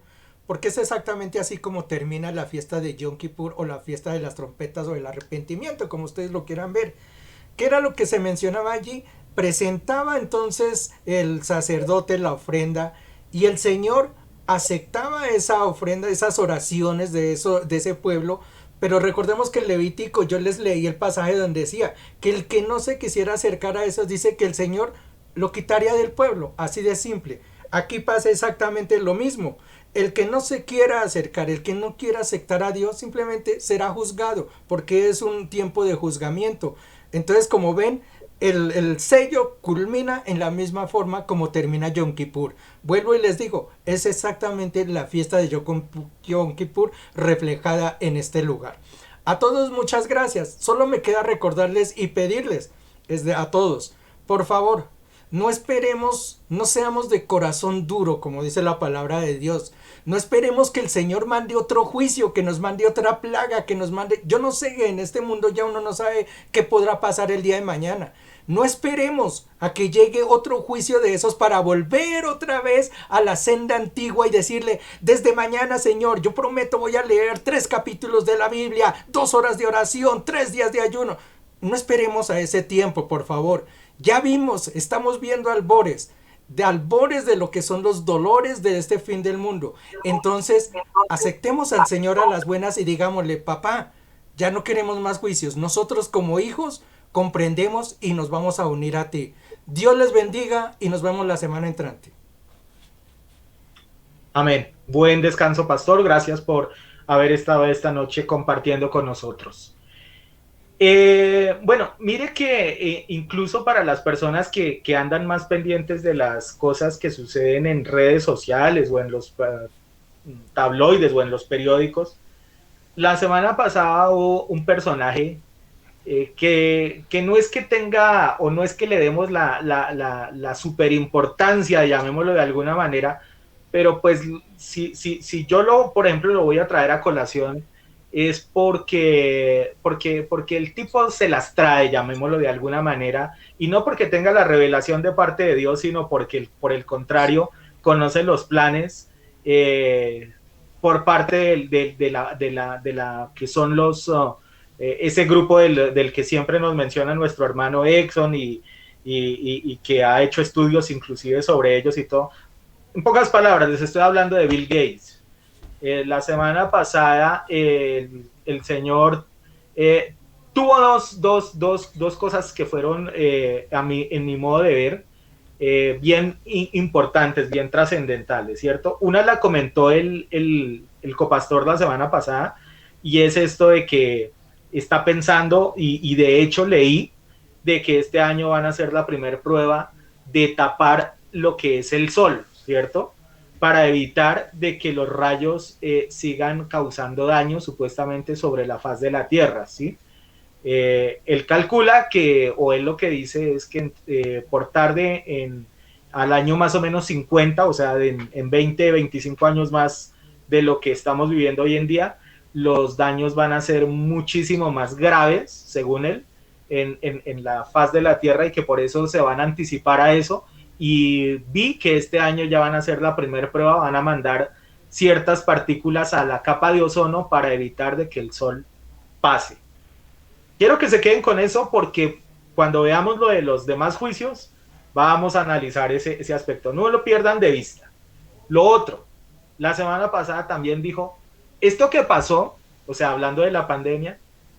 porque es exactamente así como termina la fiesta de Yom Kippur o la fiesta de las trompetas o el arrepentimiento, como ustedes lo quieran ver. ¿Qué era lo que se mencionaba allí? Presentaba entonces el sacerdote la ofrenda y el Señor aceptaba esa ofrenda, esas oraciones de ese pueblo. Pero recordemos que el Levítico, yo les leí el pasaje donde decía que el que no se quisiera acercar a eso, dice que el Señor lo quitaría del pueblo, así de simple. Aquí pasa exactamente lo mismo. El que no se quiera acercar, el que no quiera aceptar a Dios, simplemente será juzgado, porque es un tiempo de juzgamiento. Entonces, como ven, el sello culmina en la misma forma como termina Yom Kippur. Vuelvo y les digo, es exactamente la fiesta de Yom Kippur reflejada en este lugar. A todos muchas gracias. Solo me queda recordarles y pedirles a todos, por favor, no esperemos, no seamos de corazón duro, como dice la palabra de Dios. No esperemos que el Señor mande otro juicio, que nos mande otra plaga, que nos mande... Yo no sé, en este mundo ya uno no sabe qué podrá pasar el día de mañana. No esperemos a que llegue otro juicio de esos para volver otra vez a la senda antigua y decirle, desde mañana, Señor, yo prometo voy a leer 3 capítulos de la Biblia, 2 horas de oración, 3 días de ayuno. No esperemos a ese tiempo, por favor. Ya vimos, estamos viendo albores de lo que son los dolores de este fin del mundo. Entonces, aceptemos al Señor a las buenas y digámosle, papá, ya no queremos más juicios. Nosotros como hijos comprendemos y nos vamos a unir a ti. Dios les bendiga y nos vemos la semana entrante. Amén. Buen descanso, pastor. Gracias por haber estado esta noche compartiendo con nosotros. Bueno, mire que incluso para las personas que andan más pendientes de las cosas que suceden en redes sociales o en los tabloides o en los periódicos, la semana pasada hubo un personaje que no es que tenga o no es que le demos la superimportancia, llamémoslo de alguna manera, pero pues si yo por ejemplo, lo voy a traer a colación, es porque el tipo se las trae, llamémoslo de alguna manera, y no porque tenga la revelación de parte de Dios, sino porque por el contrario conoce los planes por parte de la que son ese grupo del que siempre nos menciona nuestro hermano Exxon y que ha hecho estudios inclusive sobre ellos y todo. En pocas palabras, les estoy hablando de Bill Gates. La semana pasada el señor tuvo dos cosas que fueron en mi modo de ver bien importantes, bien trascendentales, ¿cierto? Una la comentó el copastor la semana pasada y es esto de que está pensando y de hecho leí de que este año van a hacer la primera prueba de tapar lo que es el sol, ¿cierto? Para evitar de que los rayos sigan causando daño supuestamente sobre la faz de la Tierra, ¿sí? Él calcula que, o él lo que dice es que por tarde al año más o menos 50, o sea, en 20, 25 años más de lo que estamos viviendo hoy en día, los daños van a ser muchísimo más graves, según él, en la faz de la Tierra y que por eso se van a anticipar a eso. Y vi que este año ya van a hacer la primera prueba, van a mandar ciertas partículas a la capa de ozono para evitar de que el sol pase. Quiero que se queden con eso porque cuando veamos lo de los demás juicios, vamos a analizar ese aspecto. No lo pierdan de vista. Lo otro, la semana pasada también dijo, esto que pasó, o sea, hablando de la pandemia,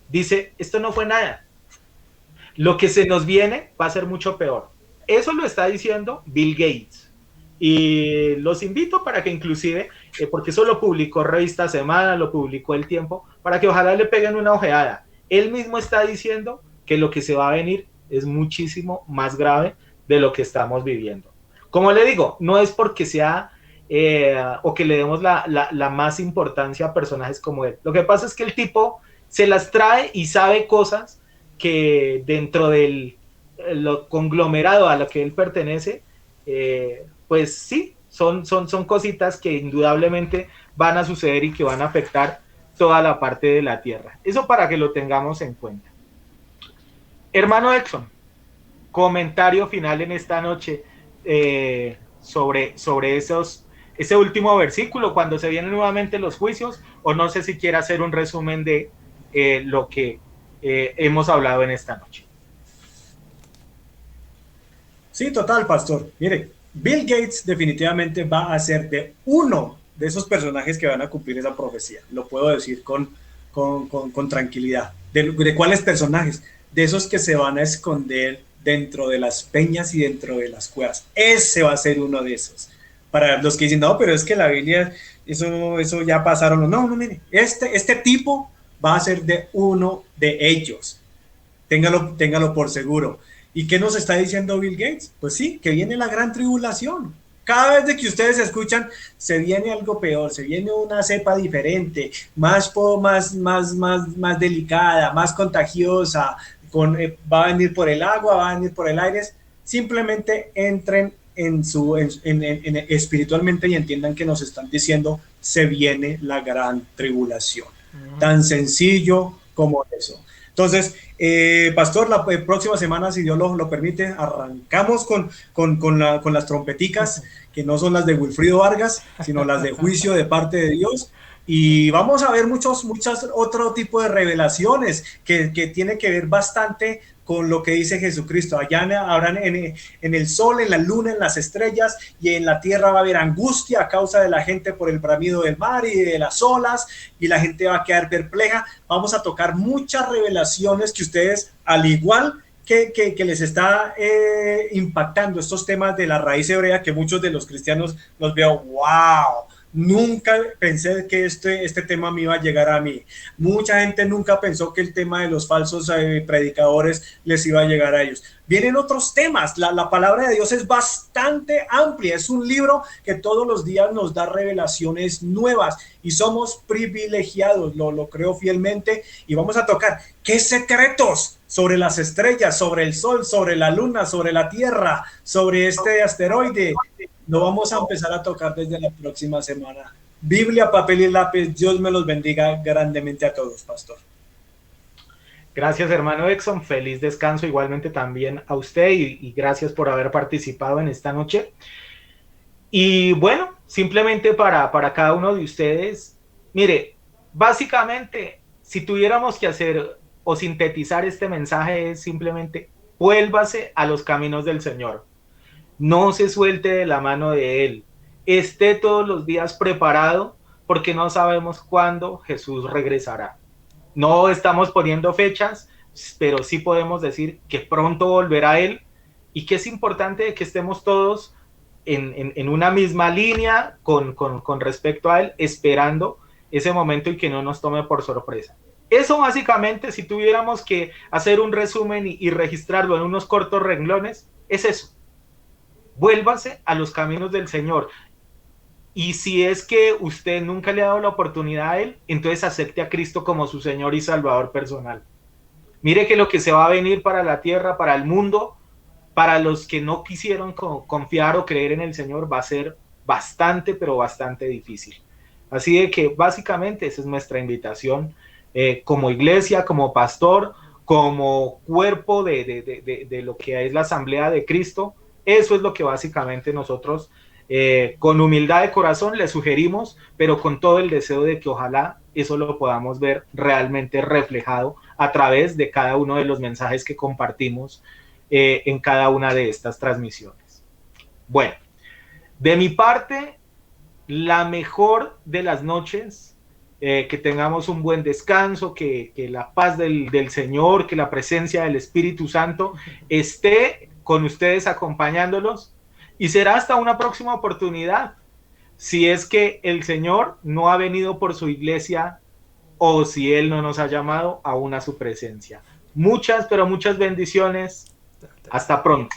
dice, esto no fue nada. Lo que se nos viene va a ser mucho peor. Eso lo está diciendo Bill Gates y los invito para que inclusive, porque eso lo publicó Revista Semana, lo publicó El Tiempo, para que ojalá le peguen una ojeada. Él mismo está diciendo que lo que se va a venir es muchísimo más grave de lo que estamos viviendo. Como le digo, no es porque sea o que le demos la más importancia a personajes como él. Lo que pasa es que el tipo se las trae y sabe cosas que dentro del lo conglomerado a lo que él pertenece, pues sí, son cositas que indudablemente van a suceder y que van a afectar toda la parte de la tierra. Eso para que lo tengamos en cuenta. Hermano Exxon, comentario final en esta noche sobre ese último versículo, cuando se vienen nuevamente los juicios, o no sé si quiere hacer un resumen de lo que hemos hablado en esta noche. Sí, total, pastor. Mire, Bill Gates definitivamente va a ser de uno de esos personajes que van a cumplir esa profecía. Lo puedo decir con tranquilidad. ¿De cuáles personajes? De esos que se van a esconder dentro de las peñas y dentro de las cuevas. Ese va a ser uno de esos. Para los que dicen, no, pero es que la Biblia, eso ya pasaron. No, mire, este tipo va a ser de uno de ellos. Téngalo por seguro. ¿Y qué nos está diciendo Bill Gates? Pues sí, que viene la gran tribulación. Cada vez de que ustedes escuchan, se viene algo peor, se viene una cepa diferente, más delicada, más contagiosa, va a venir por el agua, va a venir por el aire. Simplemente entren espiritualmente y entiendan que nos están diciendo, se viene la gran tribulación. Tan sencillo como eso. Entonces, pastor, la próxima semana, si Dios lo permite, arrancamos con las trompeticas, que no son las de Wilfrido Vargas, sino las de juicio de parte de Dios. Y vamos a ver muchas otro tipo de revelaciones que tiene que ver bastante con lo que dice Jesucristo. Allá habrán en el sol, en la luna, en las estrellas, y en la tierra va a haber angustia a causa de la gente por el bramido del mar y de las olas, y la gente va a quedar perpleja. Vamos a tocar muchas revelaciones que ustedes, al igual que les está impactando estos temas de la raíz hebrea, que muchos de los cristianos los veo, wow, nunca pensé que este tema me iba a llegar a mí. Mucha gente nunca pensó que el tema de los falsos predicadores les iba a llegar a ellos. Vienen otros temas. La palabra de Dios es bastante amplia. Es un libro que todos los días nos da revelaciones nuevas y somos privilegiados, lo creo fielmente. Y vamos a tocar qué secretos sobre las estrellas, sobre el sol, sobre la luna, sobre la tierra, sobre este asteroide. Lo vamos a empezar a tocar desde la próxima semana. Biblia, papel y lápiz. Dios me los bendiga grandemente a todos, pastor. Gracias, hermano Exxon. Feliz descanso igualmente también a usted y gracias por haber participado en esta noche. Y bueno, simplemente para cada uno de ustedes, mire, básicamente, si tuviéramos que hacer o sintetizar este mensaje, es simplemente vuélvase a los caminos del Señor. No se suelte de la mano de Él. Esté todos los días preparado porque no sabemos cuándo Jesús regresará. No estamos poniendo fechas, pero sí podemos decir que pronto volverá Él y que es importante que estemos todos en una misma línea con respecto a Él, esperando ese momento y que no nos tome por sorpresa. Eso básicamente, si tuviéramos que hacer un resumen y registrarlo en unos cortos renglones, es eso. Vuélvase a los caminos del Señor. Y si es que usted nunca le ha dado la oportunidad a Él, entonces acepte a Cristo como su Señor y Salvador personal. Mire que lo que se va a venir para la tierra, para el mundo, para los que no quisieron confiar o creer en el Señor, va a ser bastante, pero bastante difícil. Así de que básicamente esa es nuestra invitación como iglesia, como pastor, como cuerpo de lo que es la Asamblea de Cristo. Eso es lo que básicamente nosotros con humildad de corazón le sugerimos, pero con todo el deseo de que ojalá eso lo podamos ver realmente reflejado a través de cada uno de los mensajes que compartimos en cada una de estas transmisiones. Bueno, de mi parte, la mejor de las noches, que tengamos un buen descanso, que la paz del Señor, que la presencia del Espíritu Santo esté con ustedes acompañándolos y será hasta una próxima oportunidad si es que el Señor no ha venido por su iglesia o si Él no nos ha llamado aún a su presencia. Muchas, pero muchas bendiciones. Hasta pronto.